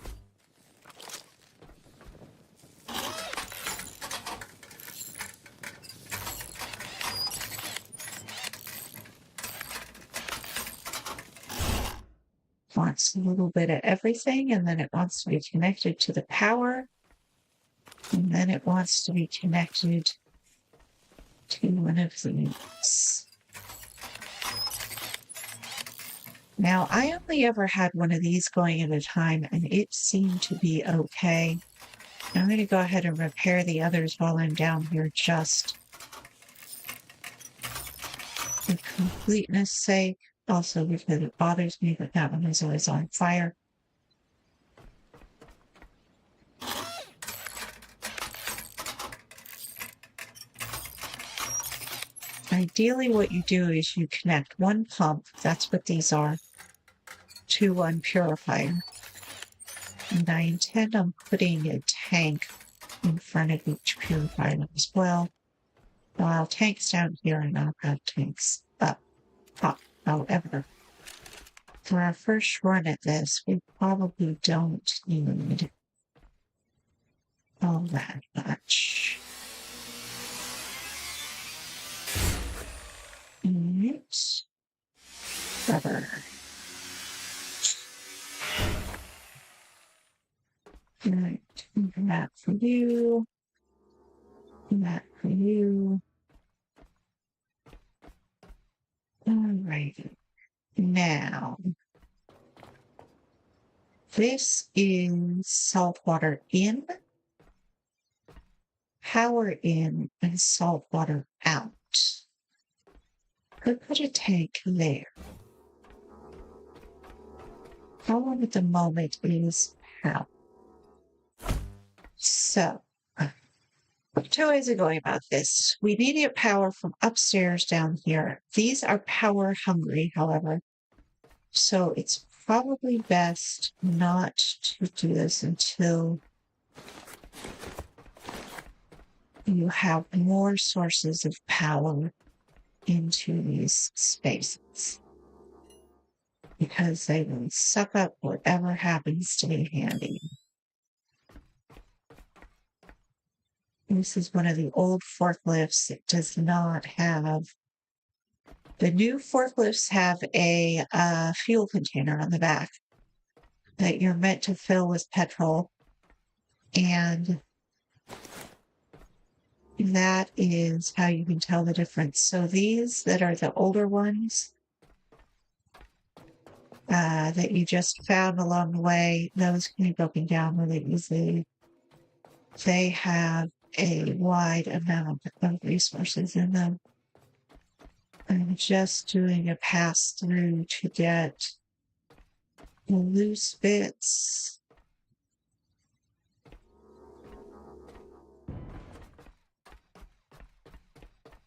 Wants a little bit of everything, and then it wants to be connected to the power, and then it wants to be connected to one of these. Now, I only ever had one of these going at a time, and it seemed to be okay. I'm going to go ahead and repair the others while I'm down here, just for completeness sake. Also, because it bothers me that that one is always on fire. Ideally, what you do is you connect one pump, that's what these are, to one purifier. And I intend on putting a tank in front of each purifier as well. So I'll have tanks down here and I'll have tanks up top. However, for our first run at this, we probably don't need all that much. Right. Rubber. Right. That for you. That for you. All right. Now, this is saltwater in. power in and salt water out. Could put a tank there. Problem at the moment is power. So, two ways of going about this. We need to get power from upstairs down here. These are power hungry, however. So it's probably best not to do this until you have more sources of power into these spaces, because they will suck up whatever happens to be handy. This is one of the old forklifts. It does not have. The new forklifts have a fuel container on the back that you're meant to fill with petrol, and that is how you can tell the difference. So these that are the older ones that you just found along the way, those can be broken down really easily. They have a wide amount of resources in them. I'm just doing a pass through to get the loose bits.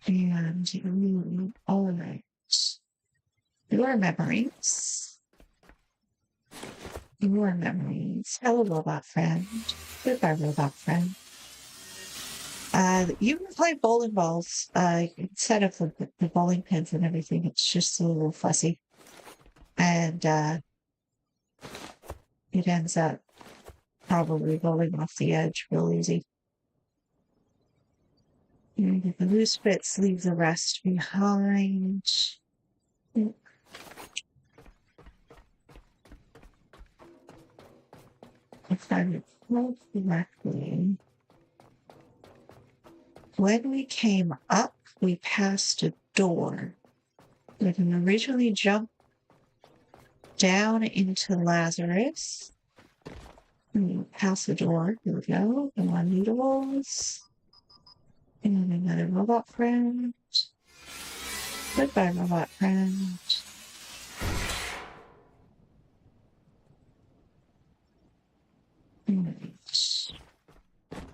And all right. Your memories. Your memories. Hello, robot friend. Goodbye, robot friend. You can play bowling balls. Instead of the bowling pins and everything, it's just a little fussy. And it ends up probably rolling off the edge real easy. And the loose bits leave the rest behind. If I recall correctly, when we came up, we passed a door. We can originally jump down into Lazarus. Pass the door. Here we go. And more needles. And another robot friend. Goodbye, robot friend. Right.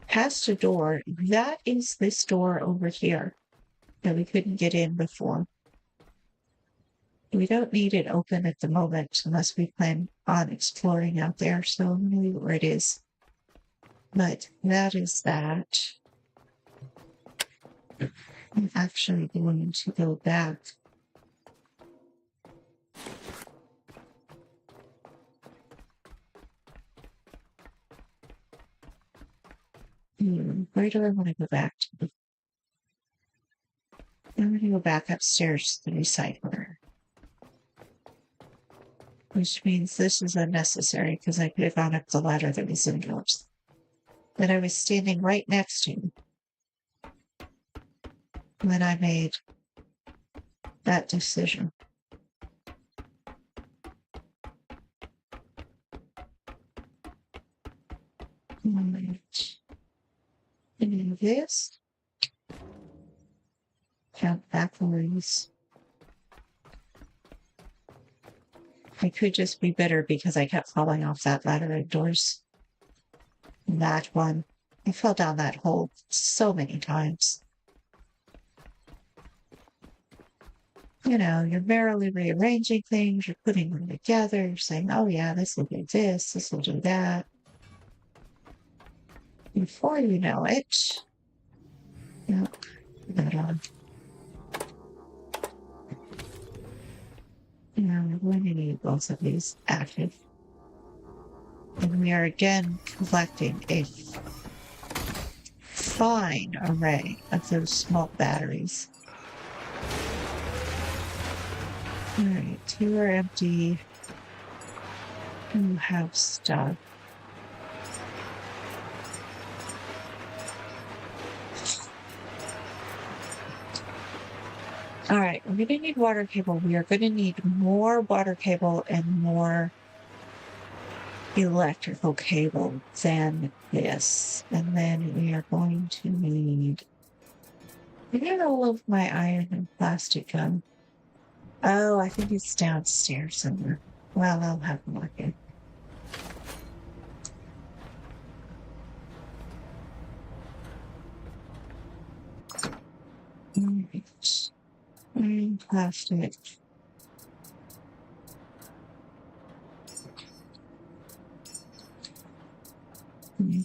Past a door. That is this door over here that we couldn't get in before. We don't need it open at the moment unless we plan on exploring out there, so I'm gonna leave it where it is. But that is that. I'm actually going to go back. Where do I want to go back to? I'm going to go back upstairs to the recycler. Which means this is unnecessary because I could have gone up the ladder that was indoors. That I was standing right next to when I made that decision. Right. And this. Count backwards. I could just be bitter because I kept falling off that ladder indoors. That one. I fell down that hole so many times. You know, you're merrily rearranging things, you're putting them together, you're saying, oh yeah, this will do this will do that. Before you know it, yep, that on. Now we're going to need both of these active. And we are again collecting a fine array of those small batteries. Alright, two are empty. You have stuff. Alright, we're going to need water cable. We are going to need more water cable and more electrical cable than this. And then we are going to need, I got all of my iron and plastic gun. Oh, I think it's downstairs somewhere. Well, I'll have a look in. Right. Iron, plastic.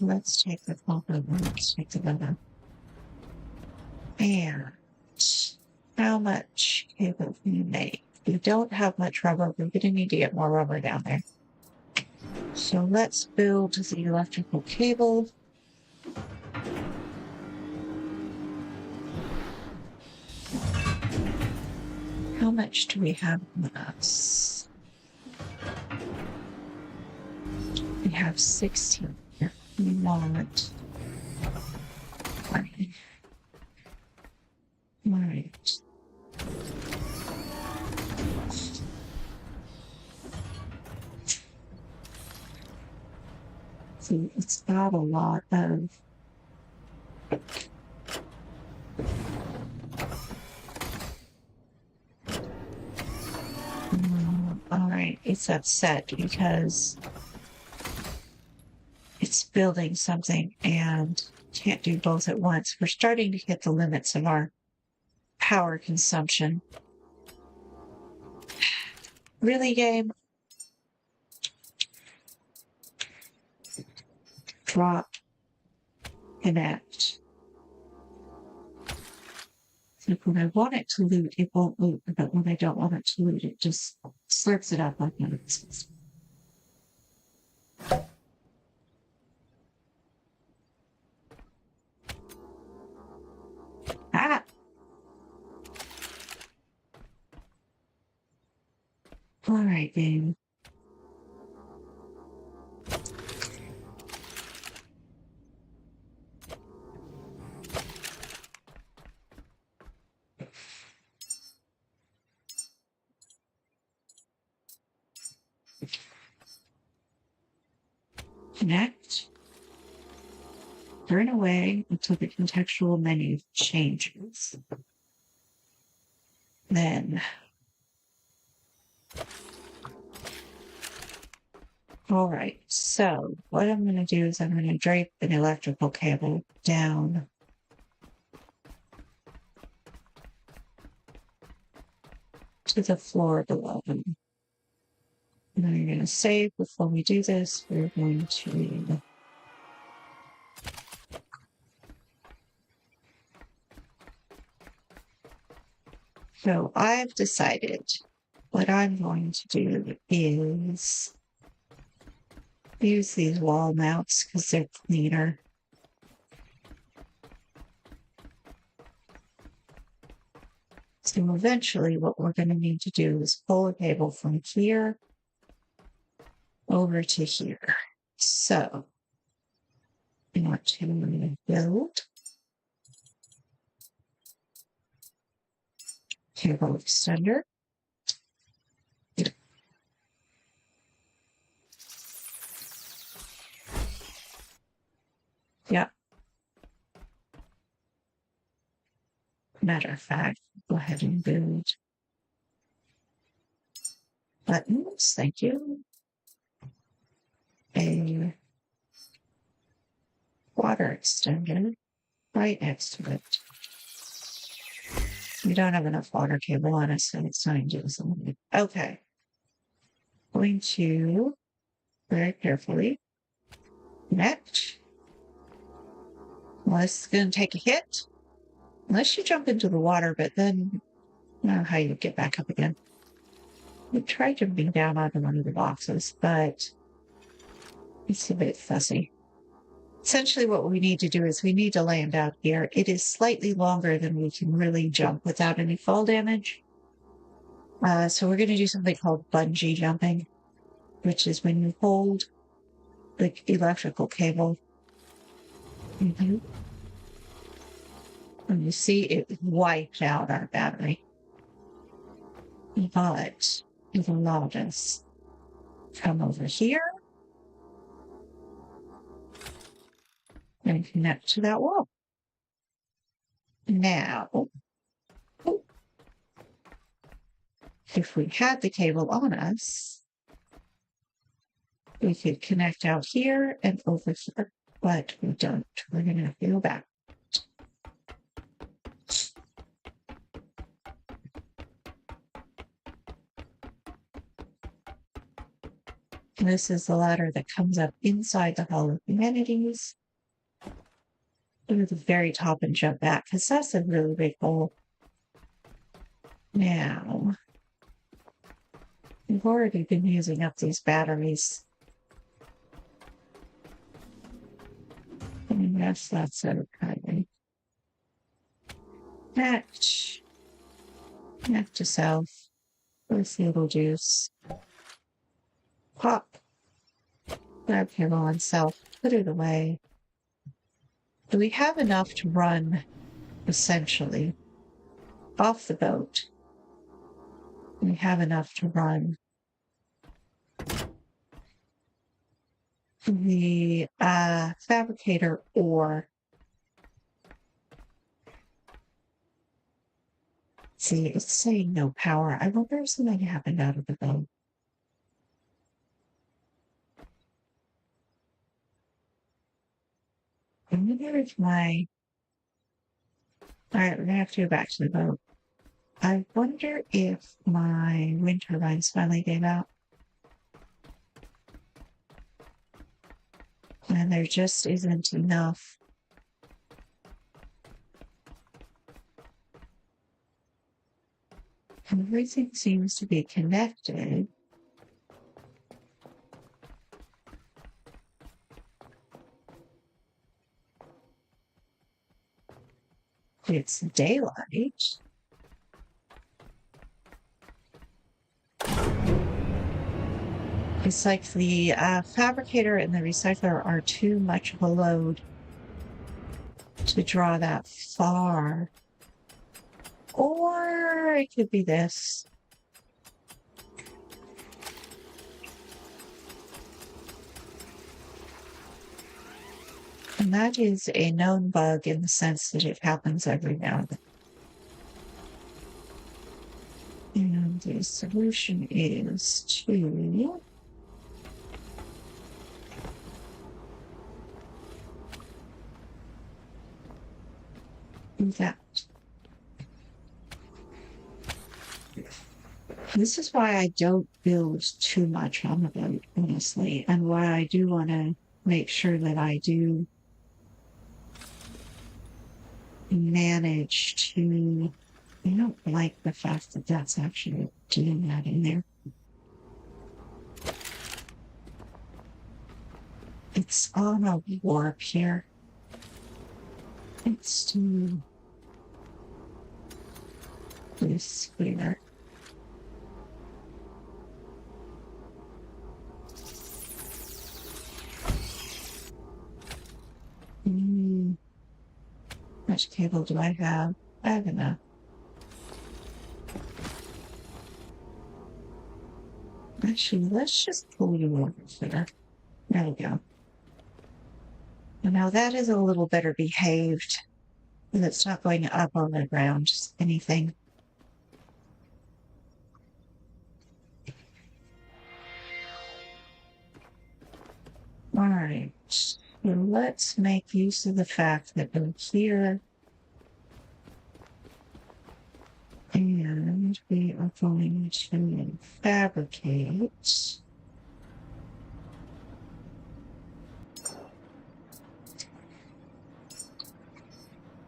Let's take the copper. Let's take the leather. And how much cable can you make? We don't have much rubber. We're going to need to get more rubber down there. So let's build the electrical cable. How much do we have with us? We have 16 here. We want 20. All right. See, it's got a lot of all right, it's upset because it's building something and can't do both at once. We're starting to hit the limits of our power consumption. Really, game? Drop. Connect. Like when I want it to loot, it won't loot, but when I don't want it to loot, it just slurps it up like that. Ah! All right, game. Connect. Turn away until the contextual menu changes. Then, all right, so what I'm going to do is I'm going to drape an electrical cable down to the floor below. And I'm going to save before we do this. We're going to so I've decided what I'm going to do is use these wall mounts because they're cleaner. So eventually what we're going to need to do is pull a cable from here over to here. So I want to build cable extender. Yeah. Matter of fact, go ahead and build buttons. Thank you. A water extender right next to it. We don't have enough water cable on us, so it's not doing something. Okay. Going to very carefully connect. Well, this is going to take a hit. Unless you jump into the water, but then I don't know how you get back up again. We tried jumping down onto one of the boxes, but it's a bit fussy. Essentially, what we need to do is we need to land out here. It is slightly longer than we can really jump without any fall damage. So we're going to do something called bungee jumping, which is when you hold the electrical cable. Mm-hmm. And you see it wiped out our battery. But it allowed us to come over here and connect to that wall. Now, if we had the cable on us, we could connect out here and over here, but we don't. We're going to have to go back. This is the ladder that comes up inside the Hall of Humanities. Go to the very top and jump back, because that's a really big hole. Now, we've already been using up these batteries. And that's okay. Connect to self with little juice. Pop. Grab cable on self. Put it away. Do we have enough to run, essentially, off the boat? We have enough to run the fabricator or see, it's saying no power. I wonder if something happened out of the boat. I wonder if my... Alright, we're gonna have to go back to the boat. I wonder if my wind turbines finally gave out. And there just isn't enough. Everything seems to be connected. It's daylight. It's like the fabricator and the recycler are too much of a load to draw that far. Or it could be this. And that is a known bug in the sense that it happens every now and then. And the solution is to do that. This is why I don't build too much on the boat, honestly, and why I do want to make sure that I do manage to... I don't like the fact that that's actually doing that in there. It's on a warp here. It's to this here. How much cable do I have? I have enough. Actually, let's just pull you over there. There we go. And now that is a little better behaved. And it's not going up on the ground, just anything. All right. So let's make use of the fact that we're here. And we are going to fabricate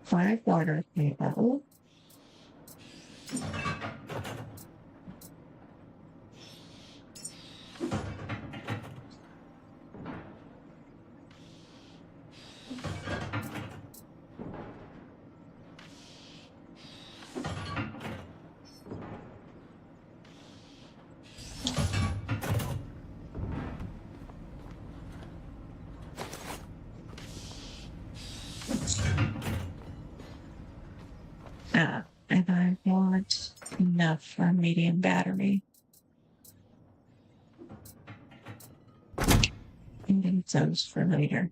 5 water cable. And I want enough for a medium battery. And then those for later.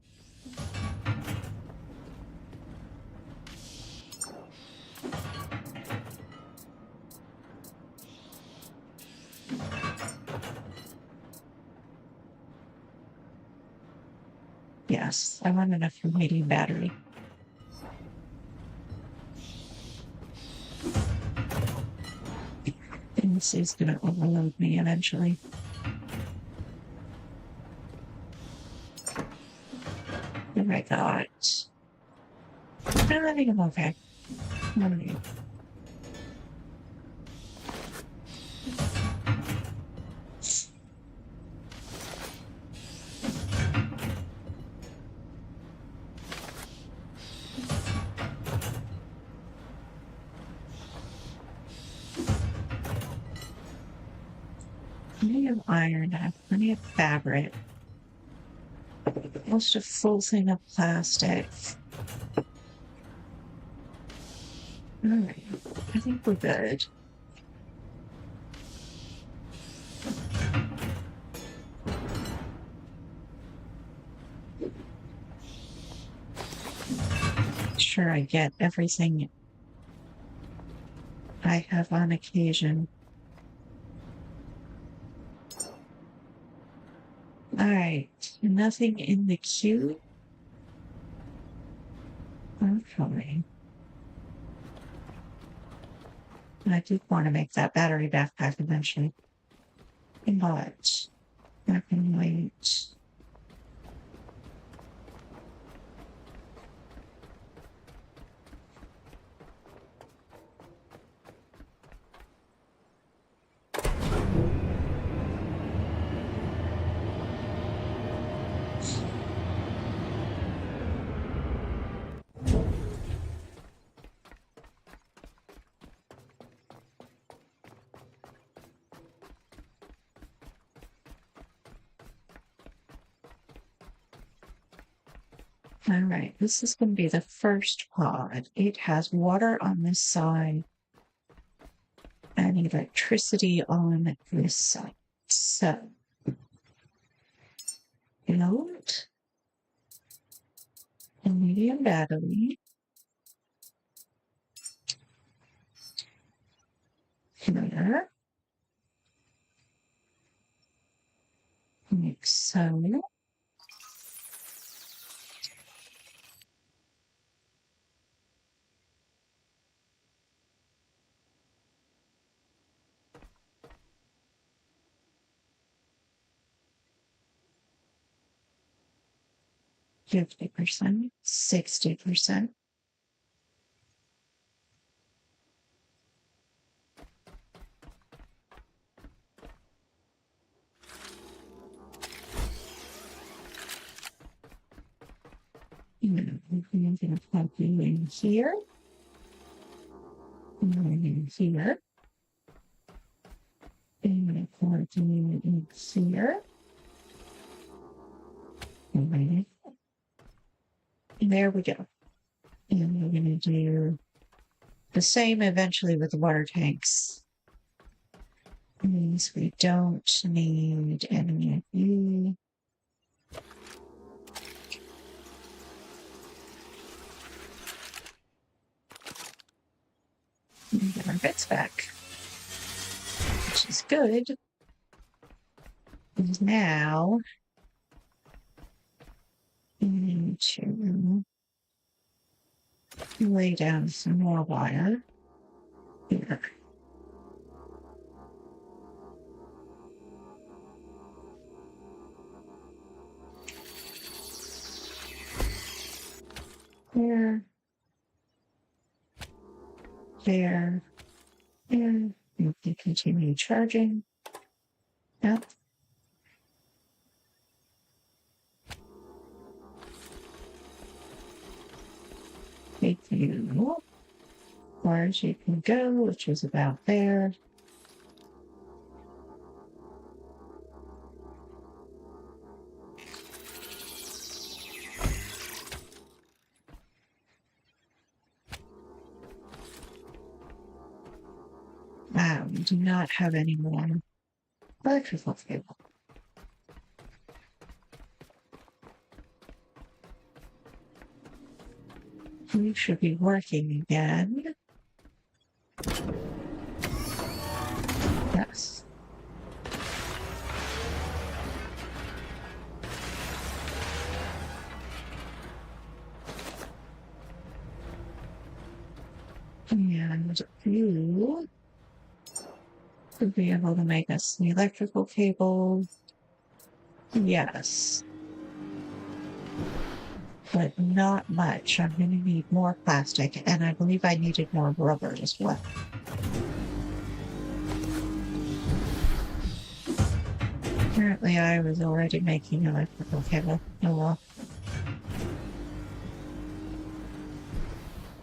Yes, I want enough for medium battery. And this is going to overload me eventually. Oh my god. No, I think I'm okay. All right. Plenty of iron, I have plenty of fabric. Almost a full thing of plastic. Alright, I think we're good. Sure, I get everything I have on occasion. Alright, nothing in the queue. Okay. I do want to make that battery backpack eventually. But I can wait. All right, this is going to be the first pod. It has water on this side and electricity on this side. So, load a medium battery. Here. Like so. %, 60%. I'm going to plug you in here. And then in here. And I'm going to plug you in here. And there we go. And we're going to do the same eventually with the water tanks. It means we don't need any of you. And get our bits back, which is good. And now we need to lay down some more wire here. There. There. And you can continue charging. Yep. Take you as far as you can go, which is about there. Wow, we do not have any more electrical cable. We should be working again. Yes. And you would be able to make us an electrical cable. Yes. But not much. I'm going to need more plastic, and I believe I needed more rubber as well. Apparently, I was already making electrical cable. Oh well.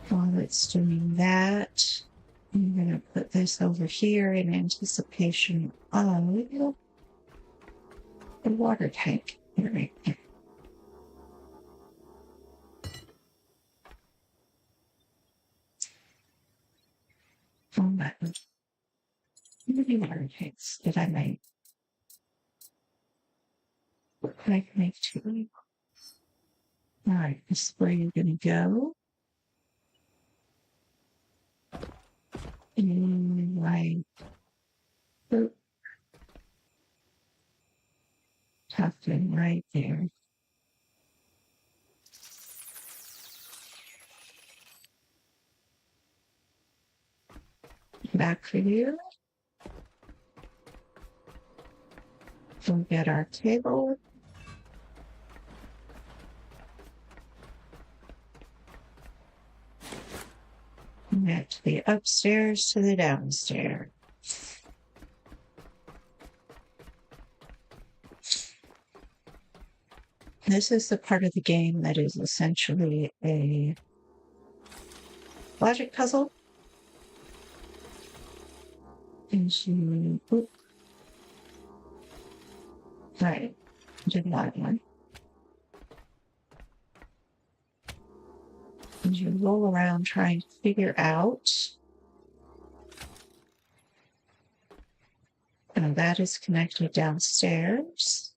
While it's doing that, I'm going to put this over here in anticipation of the water tank. Right there. Oh, how many water tanks did I make? I can make 2. All right, this is where you're going to go. And right. Tucked in right there. Back for you. We'll get our table. Connect the upstairs to the downstairs. This is the part of the game that is essentially a logic puzzle. And right, did that one. And you roll around trying to figure out. And that is connected downstairs.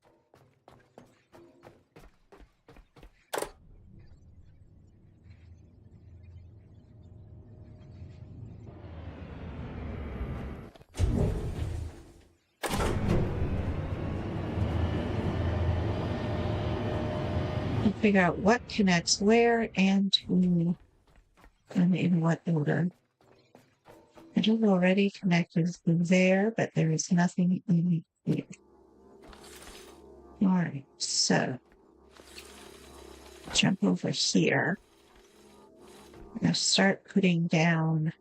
Figure out what connects where and in what order. It is already connected there, but there is nothing in here. All right, so jump over here. I'm going to start putting down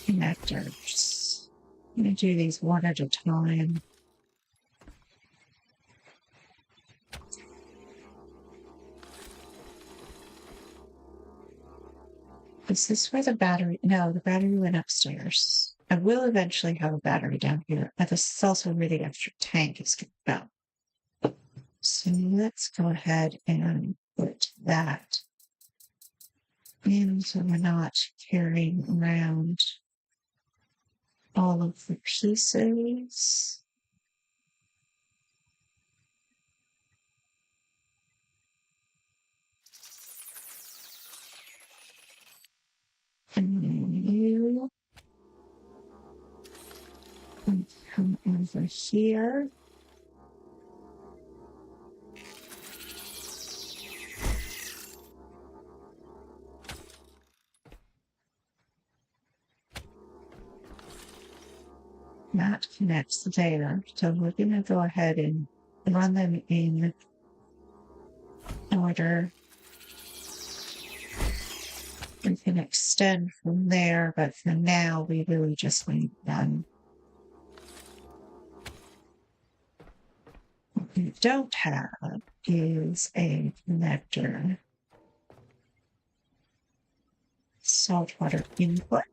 connectors. I'm going to do these one at a time. Is this where the battery? No, the battery went upstairs. I will eventually have a battery down here, but this is also where the extra tank is going to go. So let's go ahead and put that in so we're not carrying around all of the pieces. And then you come over here. That connects there. So we're going to go ahead and run them in order. We can extend from there, but for now, we really just need one. What we don't have is a connector. Saltwater input.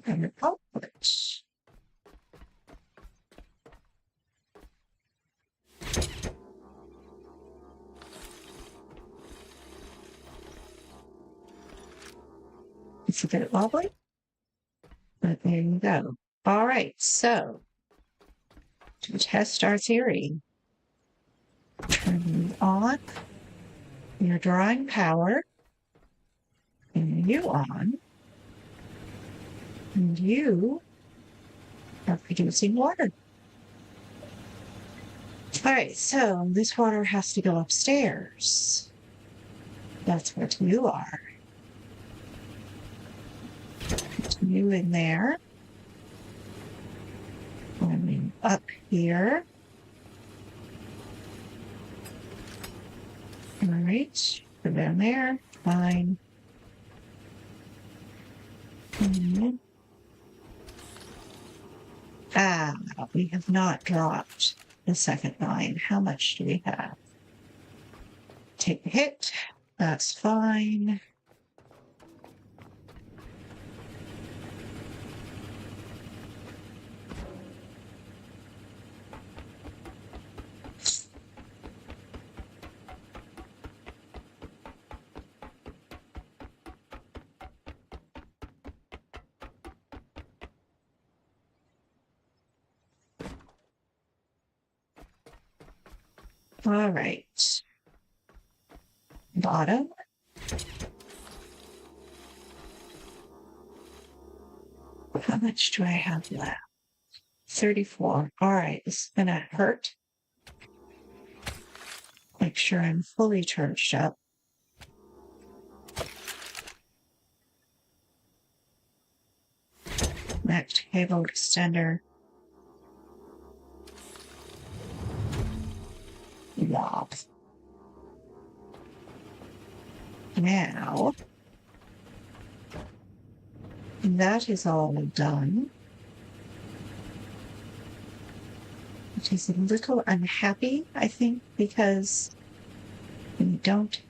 And output. It's a bit wobbly, but there you go. All right, so to test our theory, turn on your drawing power, and you on, and you are producing water. All right, so this water has to go upstairs. That's what you are. Put you in there. Going up here. All right, go down there. Fine. We have not dropped the second line. How much do we have? Take a hit. That's fine. All right. Bottom. How much do I have left? 34. All right, this is gonna hurt. Make sure I'm fully charged up. Next cable extender. Wow. Now, that is all done. It is a little unhappy, I think, because we don't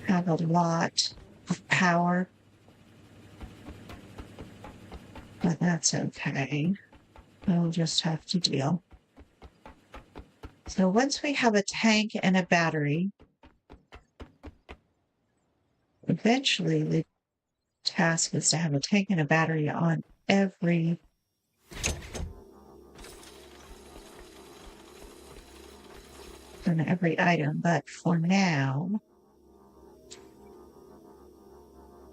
have a lot of power. But that's okay. We'll just have to deal. So once we have a tank and a battery, eventually the task is to have a tank and a battery on every item. But for now,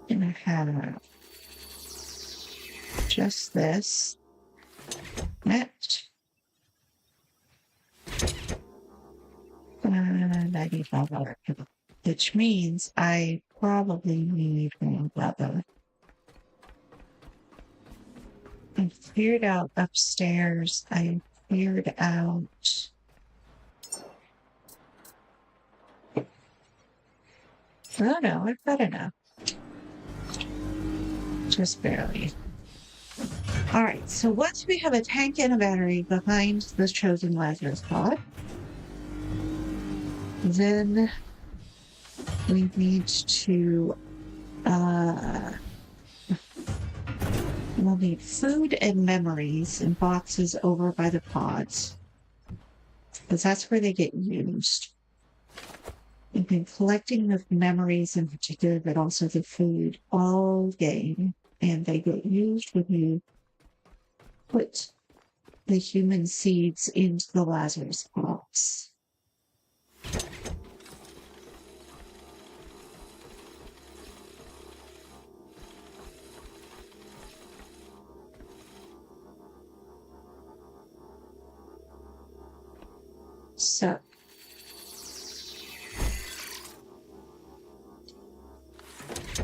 I'm gonna have just this. Next. $95, which means I probably need one rubber. I cleared out upstairs. I cleared out. Oh no, I've got enough. Just barely. All right, so once we have a tank and a battery behind the chosen Lazarus pod, then we need to, we'll need food and memories in boxes over by the pods, because that's where they get used. You've been collecting the memories in particular, but also the food all game, and they get used when you put the human seeds into the Lazarus box. So,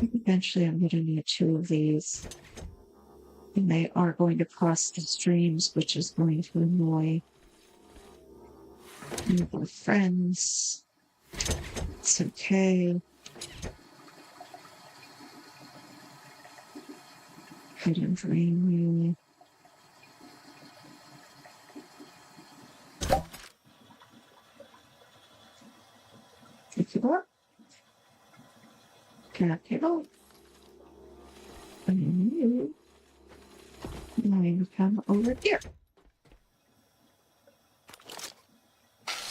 eventually I'm going to need 2 of these. And they are going to cross the streams, which is going to annoy my friends. It's okay. I didn't drain you. Take it up. Connect it up. And you going to come over here.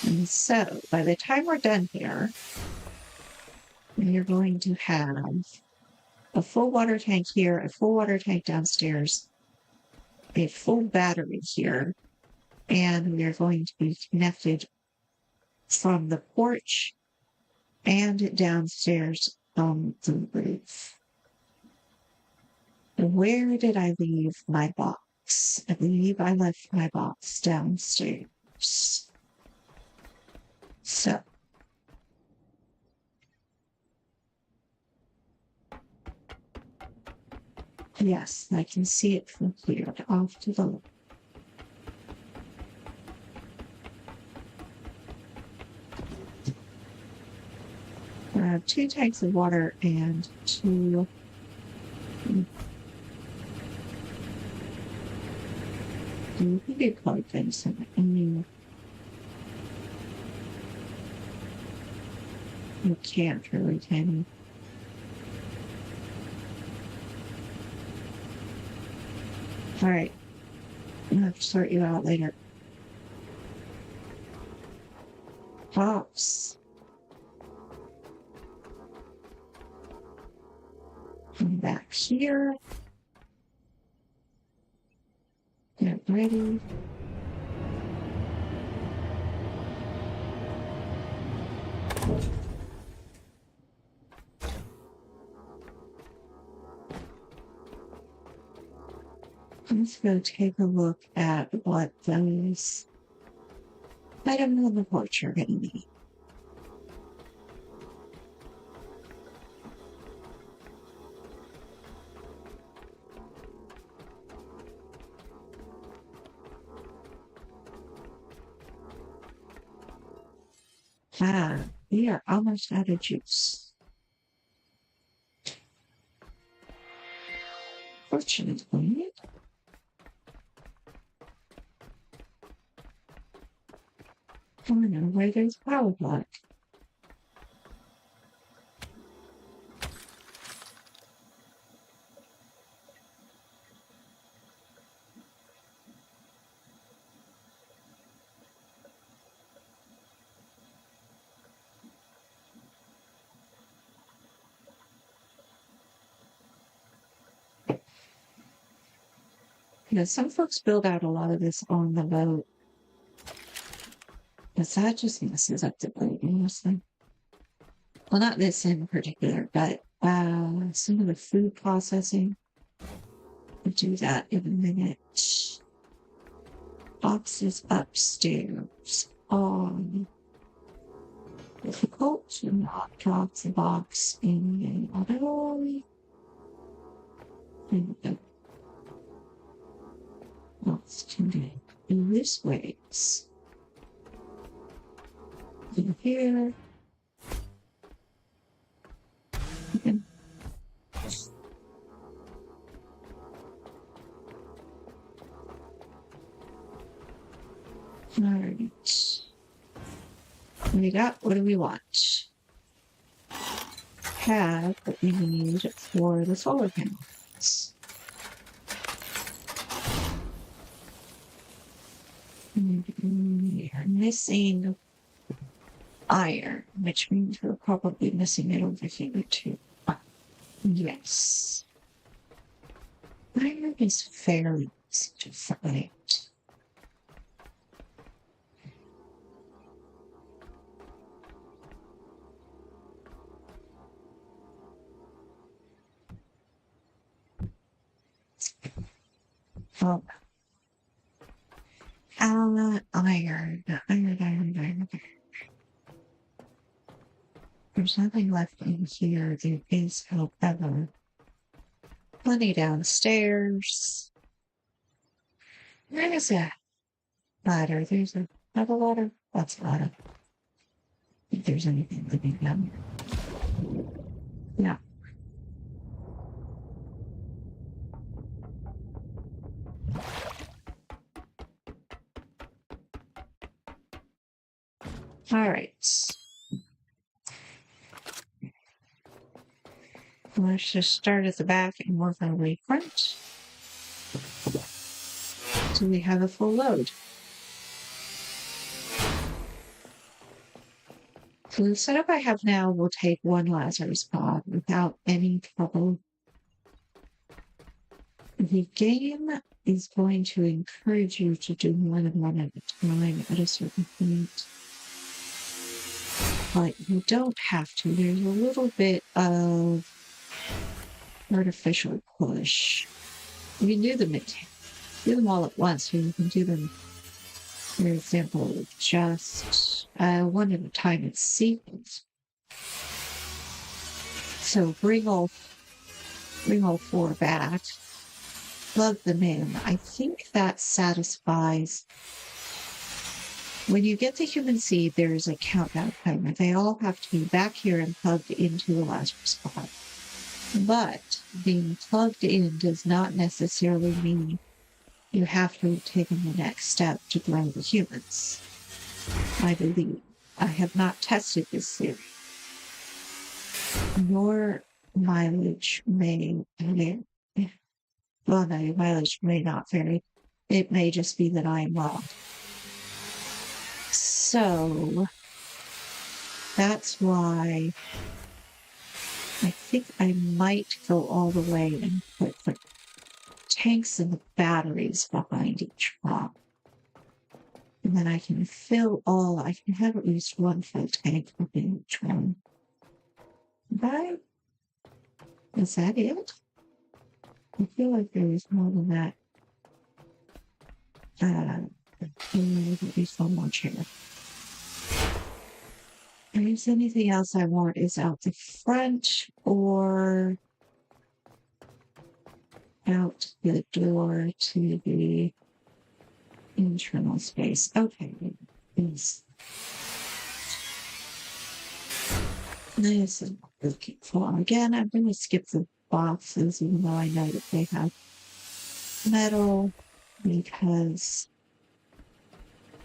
And so by the time we're done here, you're going to have a full water tank here, a full water tank downstairs, a full battery here, and we are going to be connected from the porch and downstairs on the roof. Where did I leave my box? box. I believe I left my box downstairs. So, yes, I can see it from here off to the left. I have 2 tanks of water and 2 you can do code things in it. I mean, you can't really, can you? Alright. I'll have to sort you out later. Box. Come back here. Get ready. Let's go take a look at what those items on the porch are going to be. We are almost out of juice. Fortunately, I don't know where there's power block. You know, some folks build out a lot of this on the boat. But that just messes up the boat, honestly. Well, not this in particular, but some of the food processing. We'll do that in a minute. Boxes upstairs. Difficult to not drop the box in the other one. Box can be in this way. In here. Okay. All right. What do we got? What do we want? Have what we need for the solar panels. We are missing iron, which means we're probably missing it over here too. Yes. Iron is fairly easy to find. Oh. Iron. There's nothing left in here. There is, however, plenty downstairs. Where is that ladder? There's another ladder. That's a ladder. If there's anything living down here. Yeah. All right. Let's just start at the back and work our way front. So we have a full load. So the setup I have now will take 1 Lazarus pod without any trouble. The game is going to encourage you to do more than 1 at a time at a certain point. But you don't have to. There's a little bit of artificial push. You can do the do them all at once, or you can do them, for example, just one at a time in sequence. So bring all four back, plug them in. I think that satisfies. When you get the human seed, there is a countdown timer. They all have to be back here and plugged into the Lazarus pod. But being plugged in does not necessarily mean you have to have taken the next step to grow the humans. I believe. I have not tested this theory. Your mileage may vary. Well, no, your mileage may not vary. It may just be that I am wrong. So that's why I think I might go all the way and put the tanks and the batteries behind each prop. And then I can I can have at least one full tank within each one. Right? Is that it? I feel like there is more than that. At least one more chair. If anything else I want is out the front or out the door to the internal space. Okay. This is what I'm looking for. Again, I'm going to skip the boxes, even though I know that they have metal, because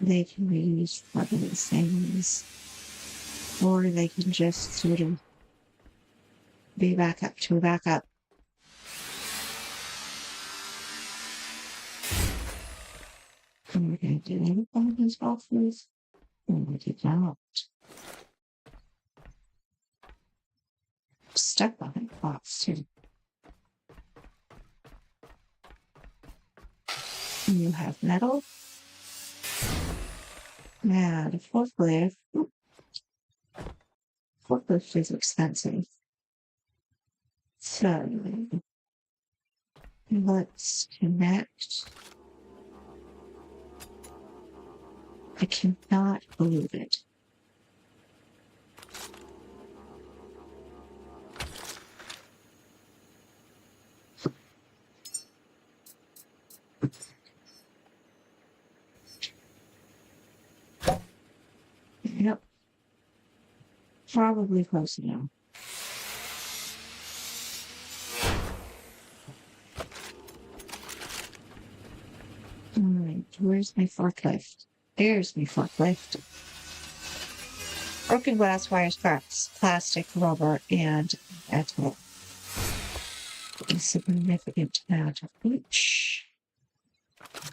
they can be used for other things, or they can just sort of be backup to a backup. Okay, did I find these boxes? No, I did not. Stuck behind the box too. You have metal. Yeah, the forklift. Forklift is expensive. So let's connect. I cannot believe it. Yep. Probably close enough. All right, where's my forklift? There's my forklift. Broken glass, wires, cracks, plastic, rubber, and metal. A significant amount of each.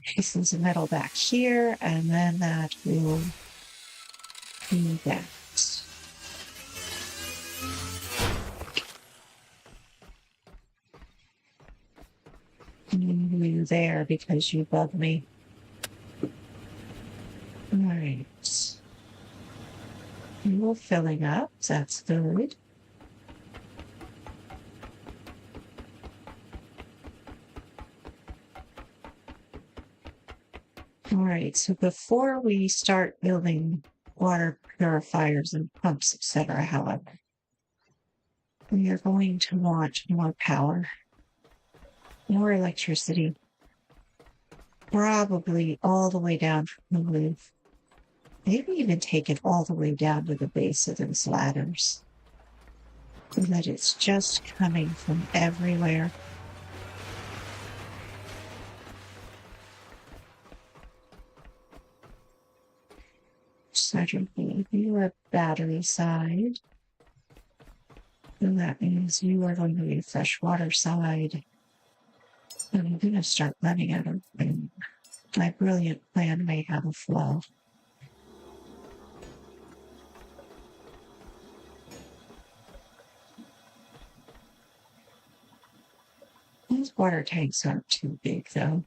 Pieces of metal back here, and then that will be that. You there because you bug me. All right. You're filling up. That's good. All right. So before we start building water purifiers and pumps, etc., however, we are going to want more power, more electricity, probably all the way down from the roof. Maybe even take it all the way down to the base of those ladders, so that it's just coming from everywhere. Sergeant, you are battery side. And that means you are going to be freshwater side. And I'm going to start running out of room. My brilliant plan may have a flaw. These water tanks aren't too big, though.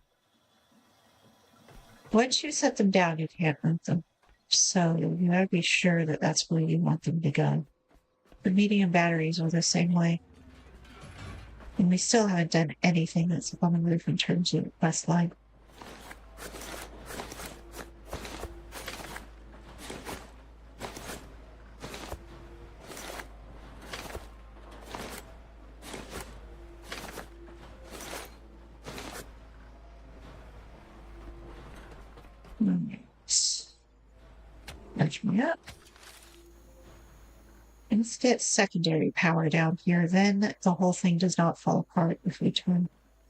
Once you set them down, you can't move them. So you gotta be sure that that's where you want them to go. The medium batteries are the same way. And we still haven't done anything that's up on the roof in terms of the quest line. Nudge me up. Let's get secondary power down here. Then the whole thing does not fall apart if we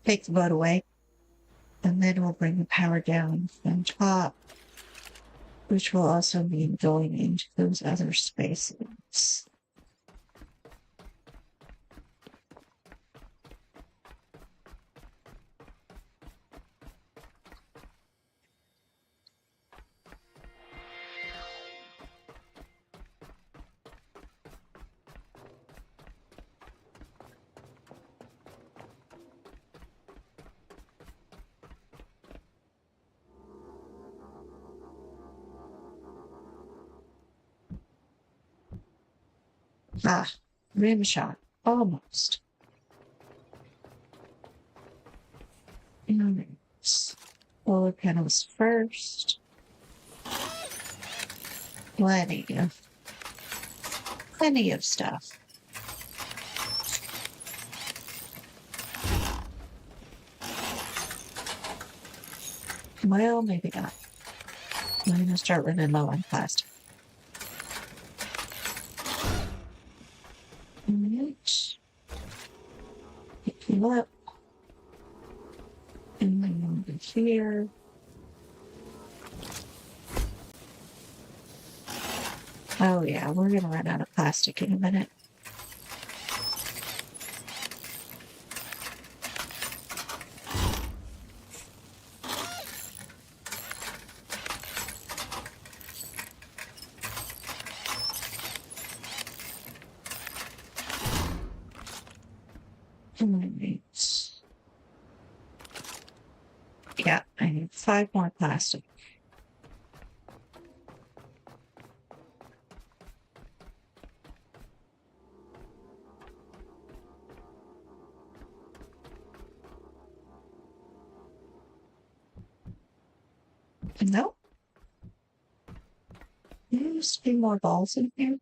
take the boat away. And then we'll bring the power down from top, which will also mean going into those other spaces. Ah, rim shot. Almost. Solar panels first. Plenty of stuff. Well, maybe not. I'm gonna start running low on plastic. Pick you up. And then over here. Oh yeah, we're gonna run out of plastic in a minute. Yeah, I need 5 more plastic. Nope. There's 3 more balls in here.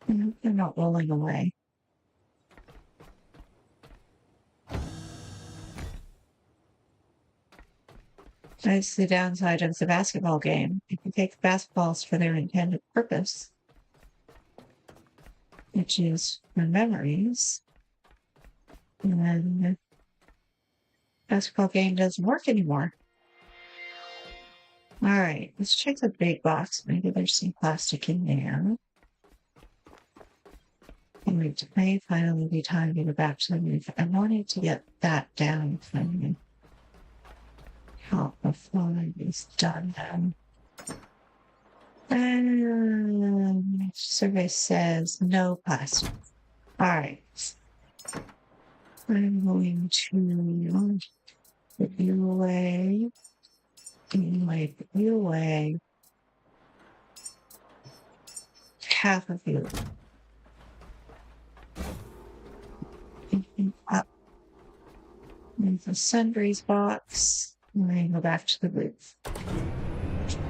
No, they're not rolling away. That's the downside of the basketball game. If you take the basketballs for their intended purpose, which is for memories, then the basketball game doesn't work anymore. All right, let's check the big box. Maybe there's some plastic in there. And it may finally be time to go back to the roof. I wanted to get that down from me. How the flooring is done then. And survey says no plastic. All right. I'm going to put you away. Anyway, put you away. Half of you. Up. There's a sundries box. And then go back to the roof.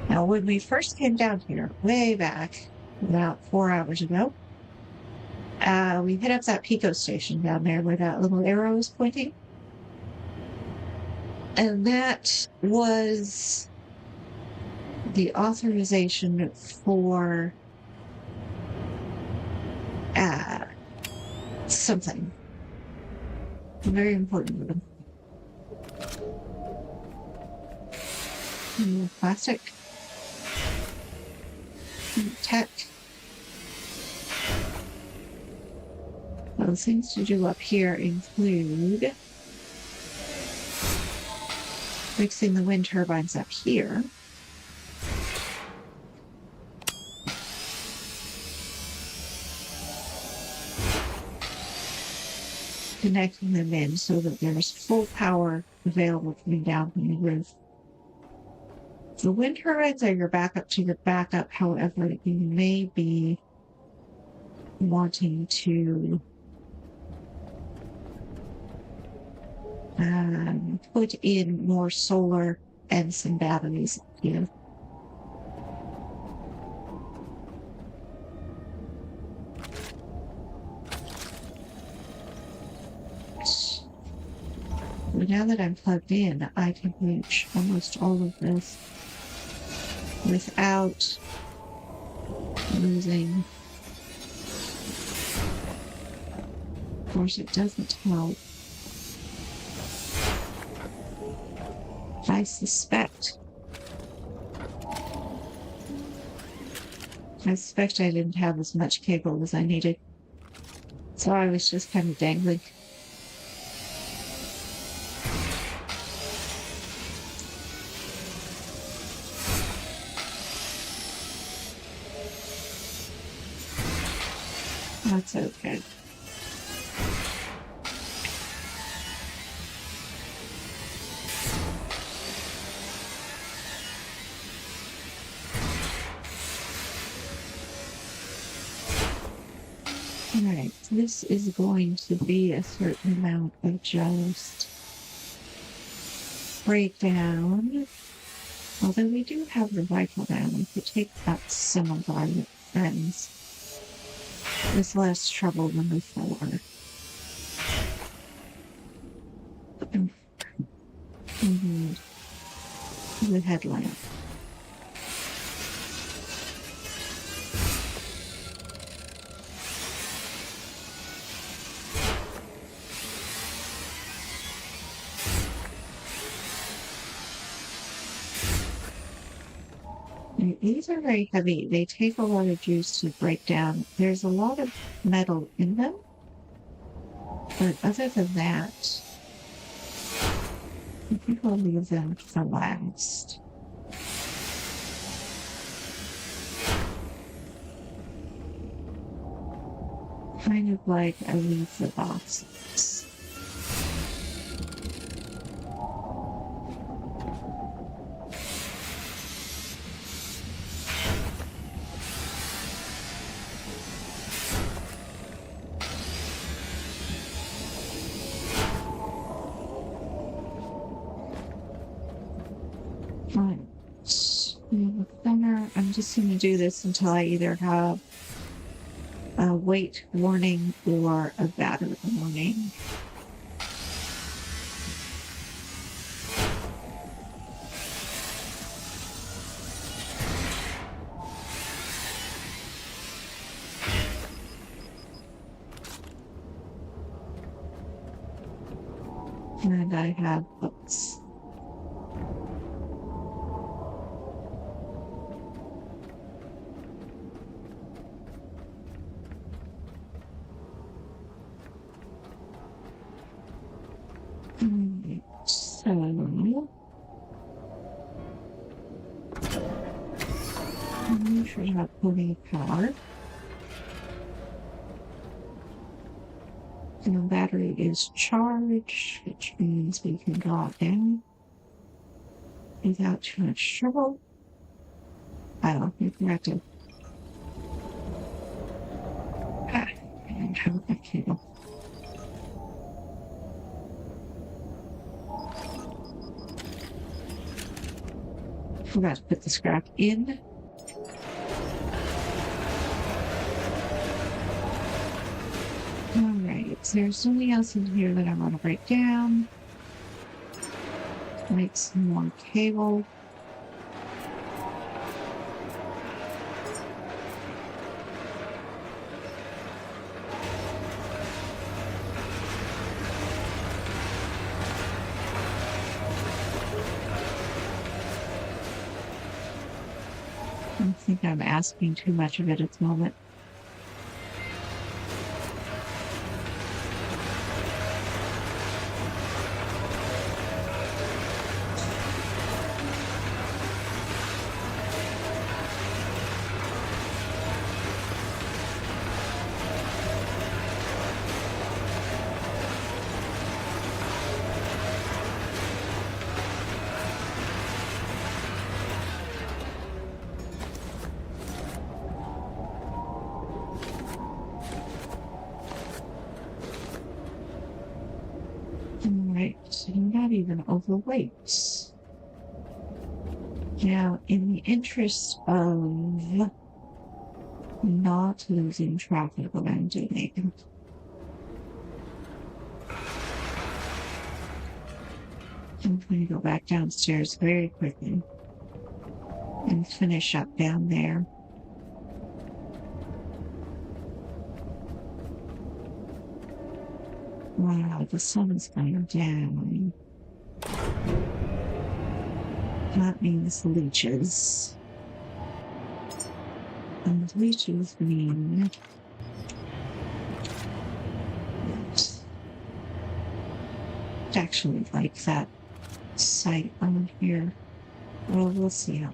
Now, when we first came down here, way back, about 4 hours ago, we hit up that Pico station down there where that little arrow is pointing. And that was the authorization for something very important. Plastic. Tech. Well, things to do up here include fixing the wind turbines up here. Connecting them in so that there's full power available coming down from the roof. The wind turbines are your backup to your backup. However, you may be wanting to put in more solar and some batteries here. But now that I'm plugged in, I can reach almost all of this without losing. Of course, it doesn't help. I suspect I didn't have as much cable as I needed. So I was just kind of dangling. That's okay. Alright, this is going to be a certain amount of just breakdown. Although we do have the rifle now, we could take out some of our friends with less trouble than before. The headlamp. These are very heavy. They take a lot of juice to break down. There's a lot of metal in them. But other than that, I think I'll leave them for last. Kind of like I leave the boxes. I'm just going to do this until I either have a weight warning or a battery warning. And I have books. So, we should have plenty of power. And the battery is charged, which means we can draw it down without too much trouble. Oh, we forgot to. I don't have a cable. Forgot to put the scrap in. Alright, so there's something else in here that I want to break down. Make some more cable. I think I'm asking too much of it at the moment. Alright, so you're not even overweight. Now, in the interest of not losing track of what I'm doing, I'm going to go back downstairs very quickly and finish up down there. Wow, the sun is going down. That means leeches. And leeches mean actually like that site on here. Well, we'll see how.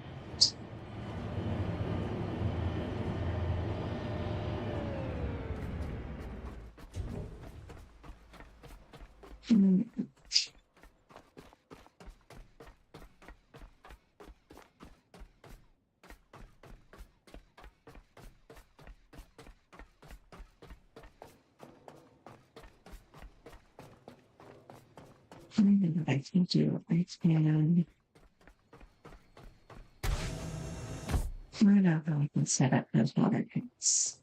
Mm. I don't know what I can do. I can. I don't know how I can set up those water tanks.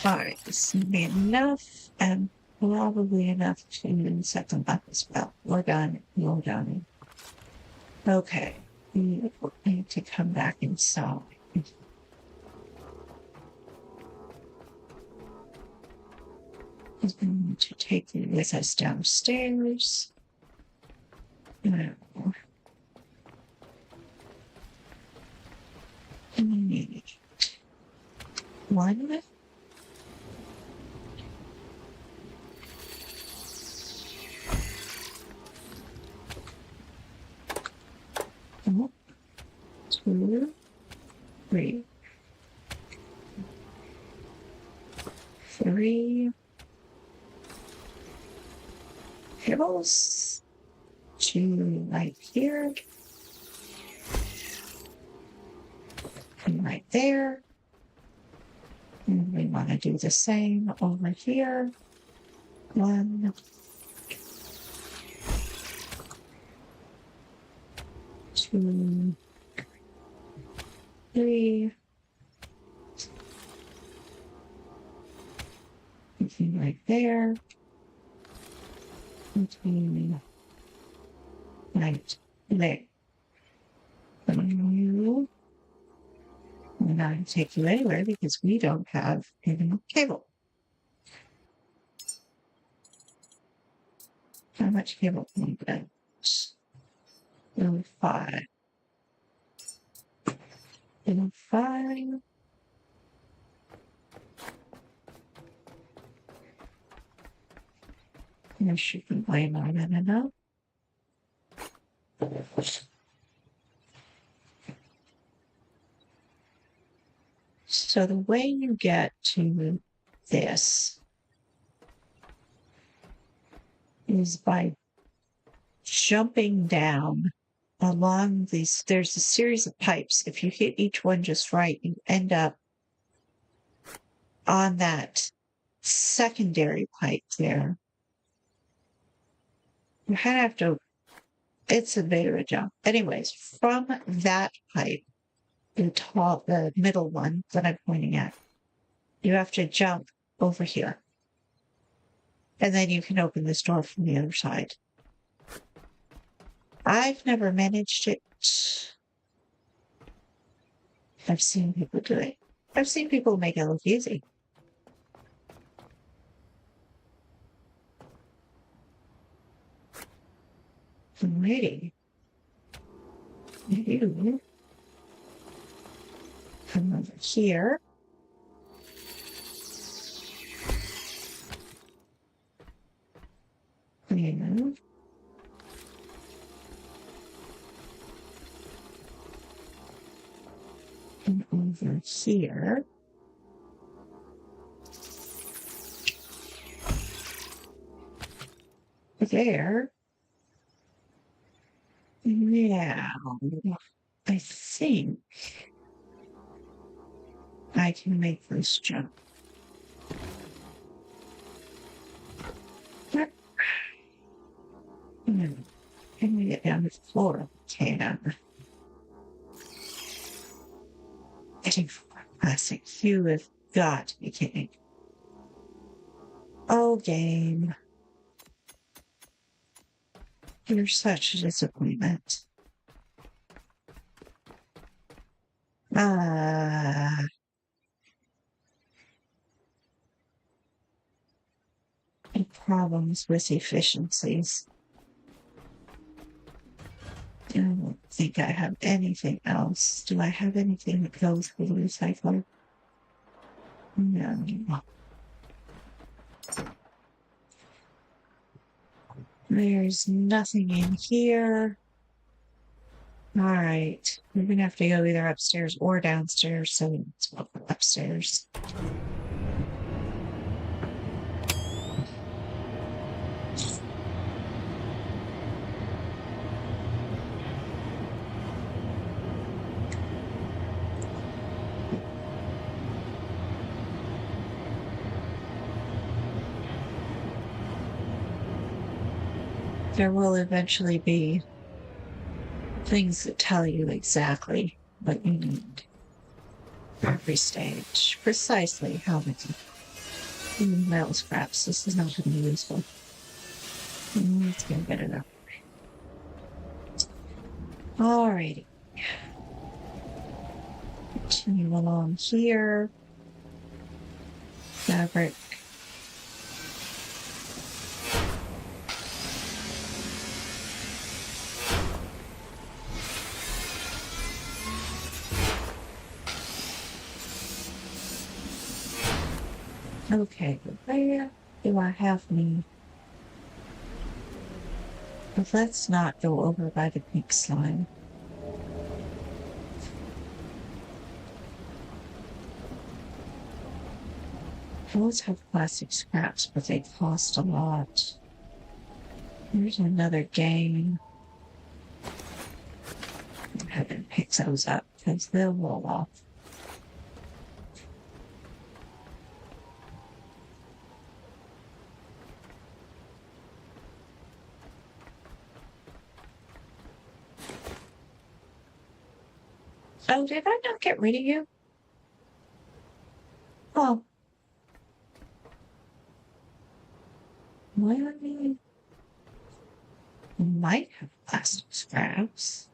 Alright, this will be enough, and probably enough to set them up as well. We're done. We're done. Okay, we need to come back inside. We're going to take you with us downstairs. No. One. Two, three, pebbles, two right here, and right there. And we want to do the same over here. One, two, three. Anything right there. Between right there. You. We're not going to take you anywhere because we don't have any cable. How much cable can we get? 5. 5. There should be way more than enough. So the way you get to this is by jumping down along these. There's a series of pipes. If you hit each one just right, you end up on that secondary pipe there. You kind of have to, it's a bit of a jump. Anyways, from that pipe, the middle one that I'm pointing at, you have to jump over here. And then you can open this door from the other side. I've never managed it. I've seen people do it. I've seen people make it look easy. Alrighty. You come over here. And over here. There. Yeah, I think I can make this jump. Can we get down to the floor? Can. Getting plastic. You have got to be kidding. Oh, game. You're such a disappointment. Problems with efficiencies. I don't think I have anything else. Do I have anything that goes with recycle? No. There's nothing in here. All right. We're going to have to go either upstairs or downstairs. So let's go upstairs. There will eventually be things that tell you exactly what you need for every stage, precisely how many metal scraps. This is not going to be useful. Let's go get it up. Alrighty. Continue along here. Fabric. Okay, where do I have me? But let's not go over by the pink slime. Those have plastic scraps, but they cost a lot. Here's another game. I haven't picked those up because they'll roll off. Oh, did I not get rid of you? Oh. Well, might have plastic scraps.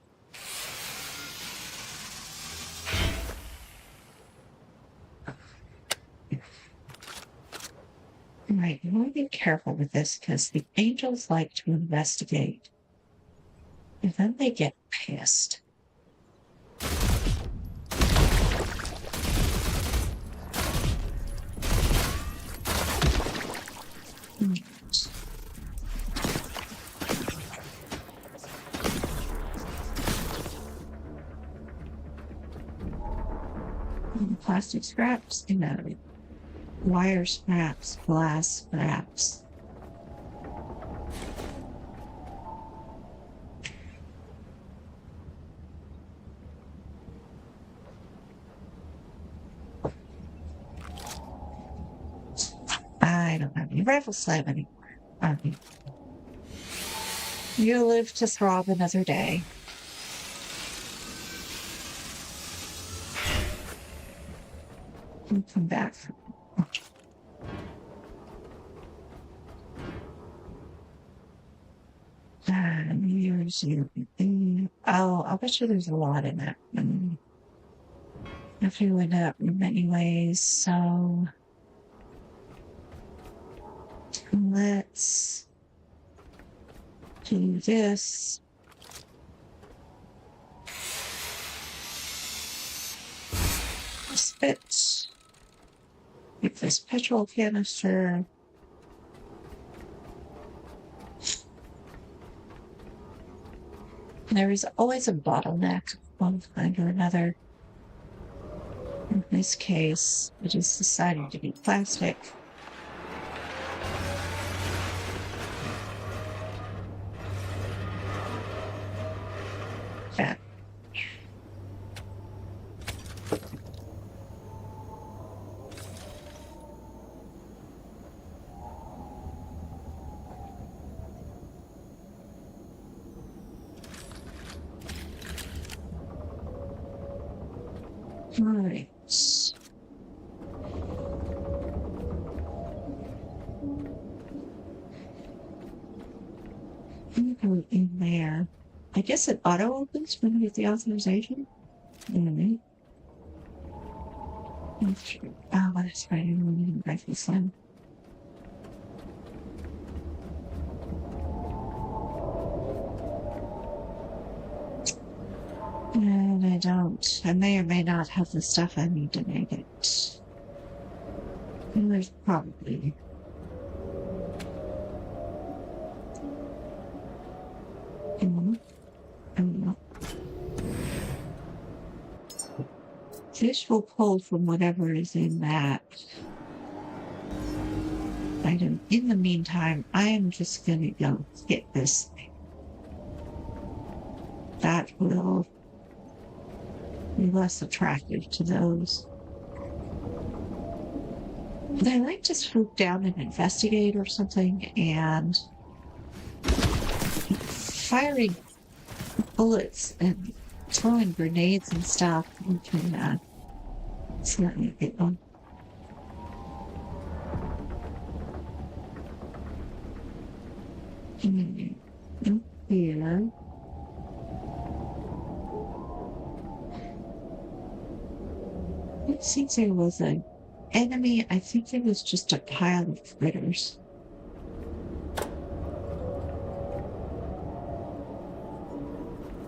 Right, you want to be careful with this because the angels like to investigate. And then they get pissed. Plastic scraps, you know, wire scraps, glass scraps. I don't have any rifle slab anymore. You live to throb another day. We'll come back. Oh, I'll bet you there's a lot in that. I feel it up in many ways, so let's do this. Spit. Get this petrol canister. There is always a bottleneck of one kind or another. In this case, it is decided to be plastic. Right. I'm gonna go in there. I guess it auto opens when you get the authorization. Alright. Oh, that's right. I don't need to write this one. And I don't. I may or may not have the stuff I need to make it. And there's probably. Fish will pull from whatever is in that item. In the meantime, I am just gonna go get this thing. That will be less attractive to those. But I like to swoop down and investigate or something, and firing bullets and throwing grenades and stuff. We can certainly get one. Here. It seems there was an enemy. I think it was just a pile of critters.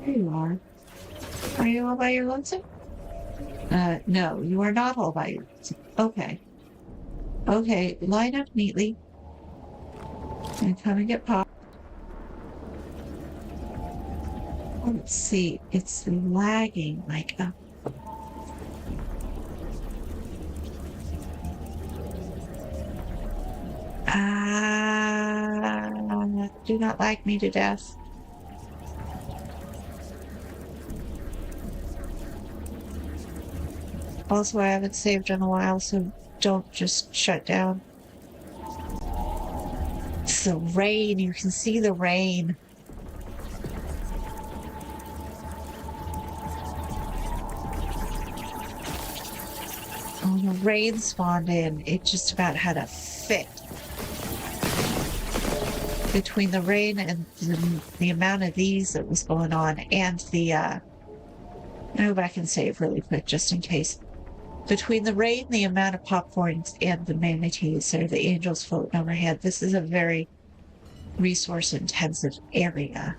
Here you are. Are you all by your lonesome? No, you are not all by your lonesome. Okay. Okay, line up neatly. And come and get popped. Let's see, it's lagging like a... do not lag me to death. Also, I haven't saved in a while, so don't just shut down. It's the rain, you can see the rain. Oh, the rain spawned in. It just about had a fit. Between the rain and the amount of these that was going on, and the, I'll go back and save really quick just in case. Between the rain, the amount of popcorns, and the manatees or the angels floating overhead, this is a very resource-intensive area.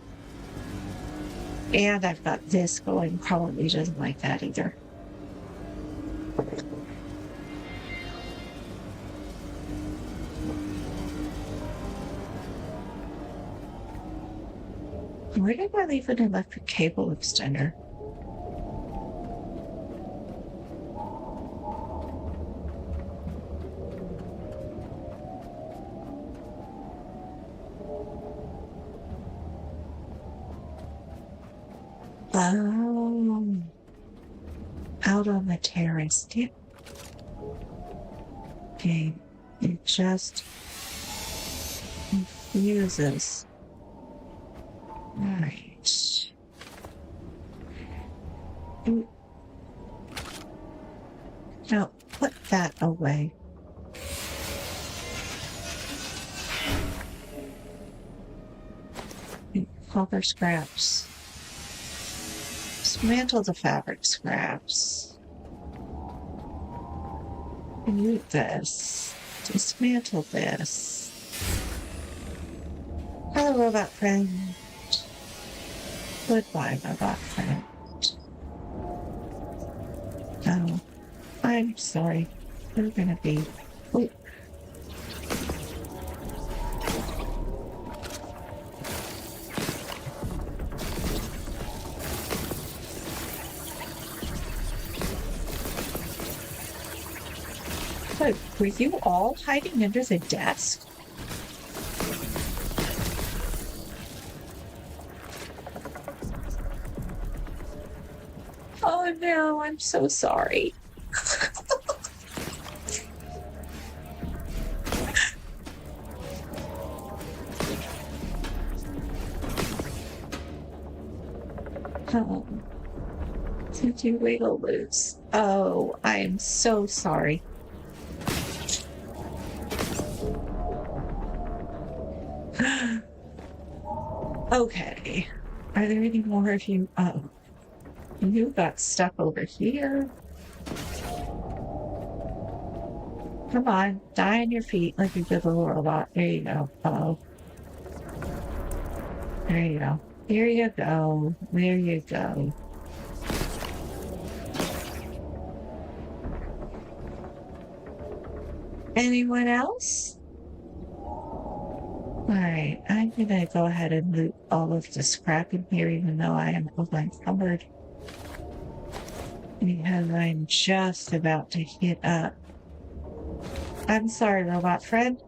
And I've got this going, probably doesn't like that either. Where did I leave an electric cable extender? Oh, out on the terrace. Damn. Okay, it just confuses. Right. Now, put that away. Copper scraps. Dismantle the fabric scraps. Remove this. Dismantle this. Hello, robot friend. Goodbye, robot friend. Oh, I'm sorry. We're gonna be... Wait. But were you all hiding under the desk? Oh no, I'm so sorry. Did you wiggle loose? Oh, I am so sorry. Okay. Are there any more of you? Oh, you got stuck over here. Come on, die on your feet like a good little robot. There you go. Oh, there you go. Here you go. There you go. Anyone else? All right, I'm gonna go ahead and loot all of the scrap in here, even though I am encumbered. Because I'm just about to hit up. I'm sorry, robot friend.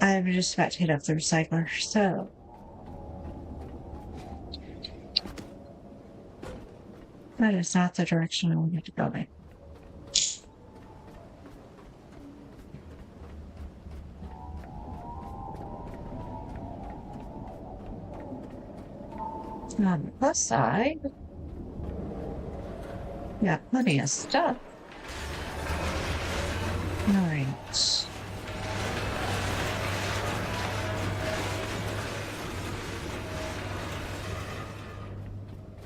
I'm just about to hit up the recycler, so. That is not the direction I wanted to go in. On the plus side, got plenty of stuff. All right.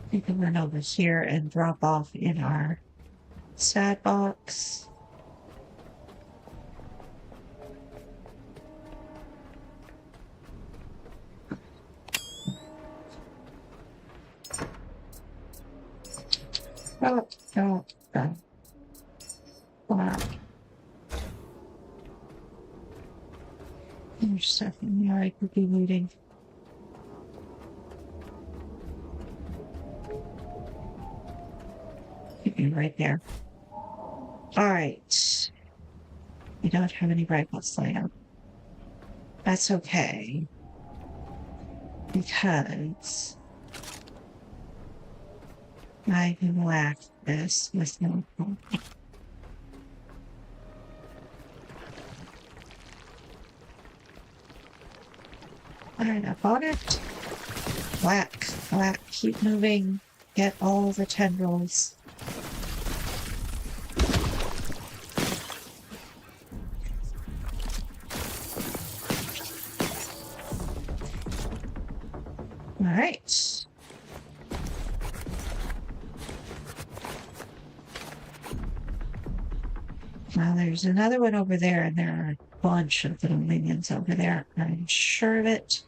You can run over here and drop off in our stat box. Oh. Wow. There's stuff in there I could be looting. Right there. All right. We don't have any rifles laying. That's okay. Because I can whack this with no problem. Alright, up on it. Whack, whack, keep moving. Get all the tendrils. Alright. Now there's another one over there, and there are a bunch of little minions over there. I'm sure of it.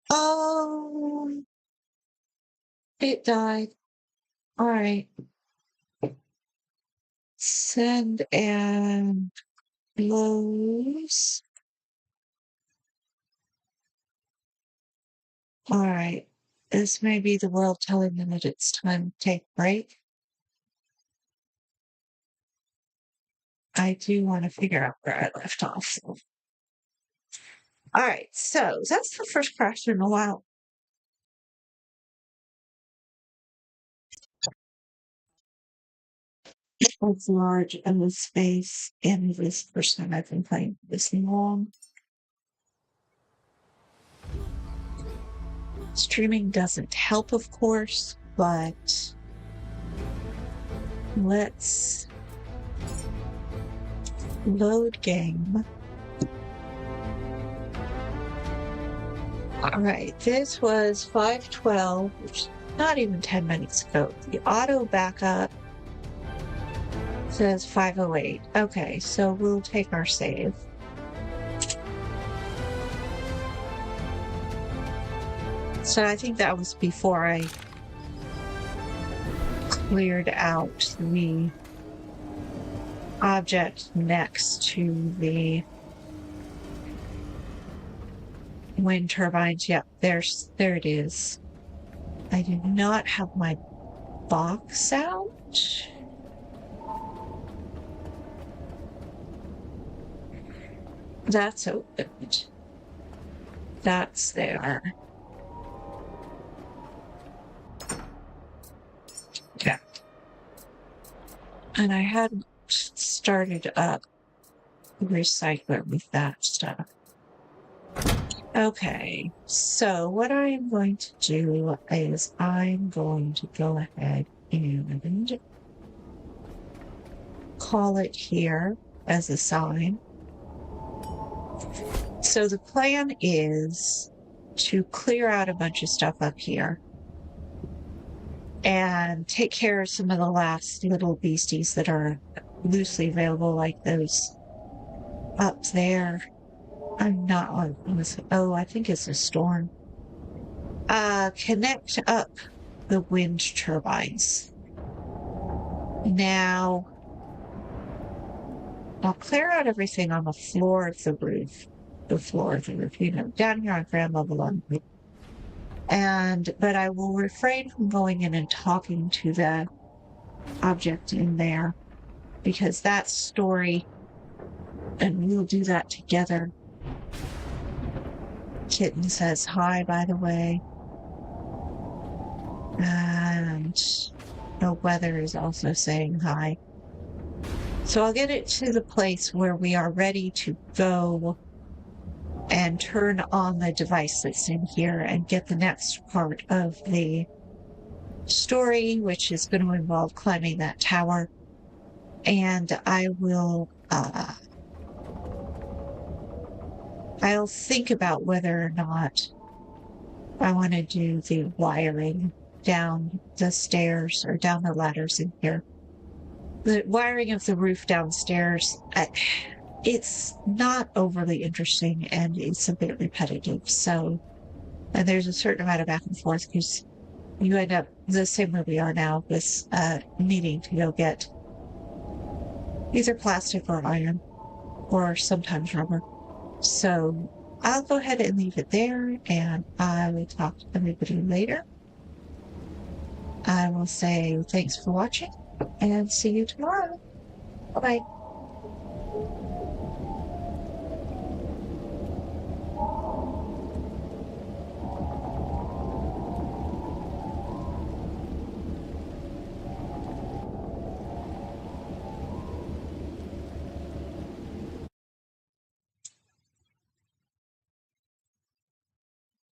Oh, it died. All right. Send and close. All right. This may be the world telling them that it's time to take a break. I do want to figure out where I left off. All right. So that's the first crash in a while. It's large and the space, and it is the first time I've been playing this long. Streaming doesn't help, of course, but let's load game. All right, this was 5:12, which is not even 10 minutes ago. The auto backup says 5:08. Okay, so we'll take our save. So I think that was before I cleared out the object next to the wind turbines. Yep, there it is. I do not have my box out. That's opened. That's there. Yeah. And I hadn't started up the recycler with that stuff. Okay, so what I'm going to do is I'm going to go ahead and call it here as a sign. So the plan is to clear out a bunch of stuff up here and take care of some of the last little beasties that are loosely available, like those up there. I'm not on this. Oh, I think it's a storm. Connect up the wind turbines. Now, I'll clear out everything on the floor of the roof. The floor of the roof, down here on ground level on the roof. But I will refrain from going in and talking to the object in there because that's story, and we'll do that together. Kitten says hi, by the way. And the weather is also saying hi. So I'll get it to the place where we are ready to go and turn on the device that's in here and get the next part of the story, which is going to involve climbing that tower. And I will, I'll think about whether or not I want to do the wiring down the stairs or down the ladders in here. The wiring of the roof downstairs, it's not overly interesting and it's a bit repetitive. So, and there's a certain amount of back and forth because you end up the same where we are now with needing to go get either plastic or iron or sometimes rubber. So I'll go ahead and leave it there and I will talk to everybody later. I will say thanks for watching and see you tomorrow. Bye-bye.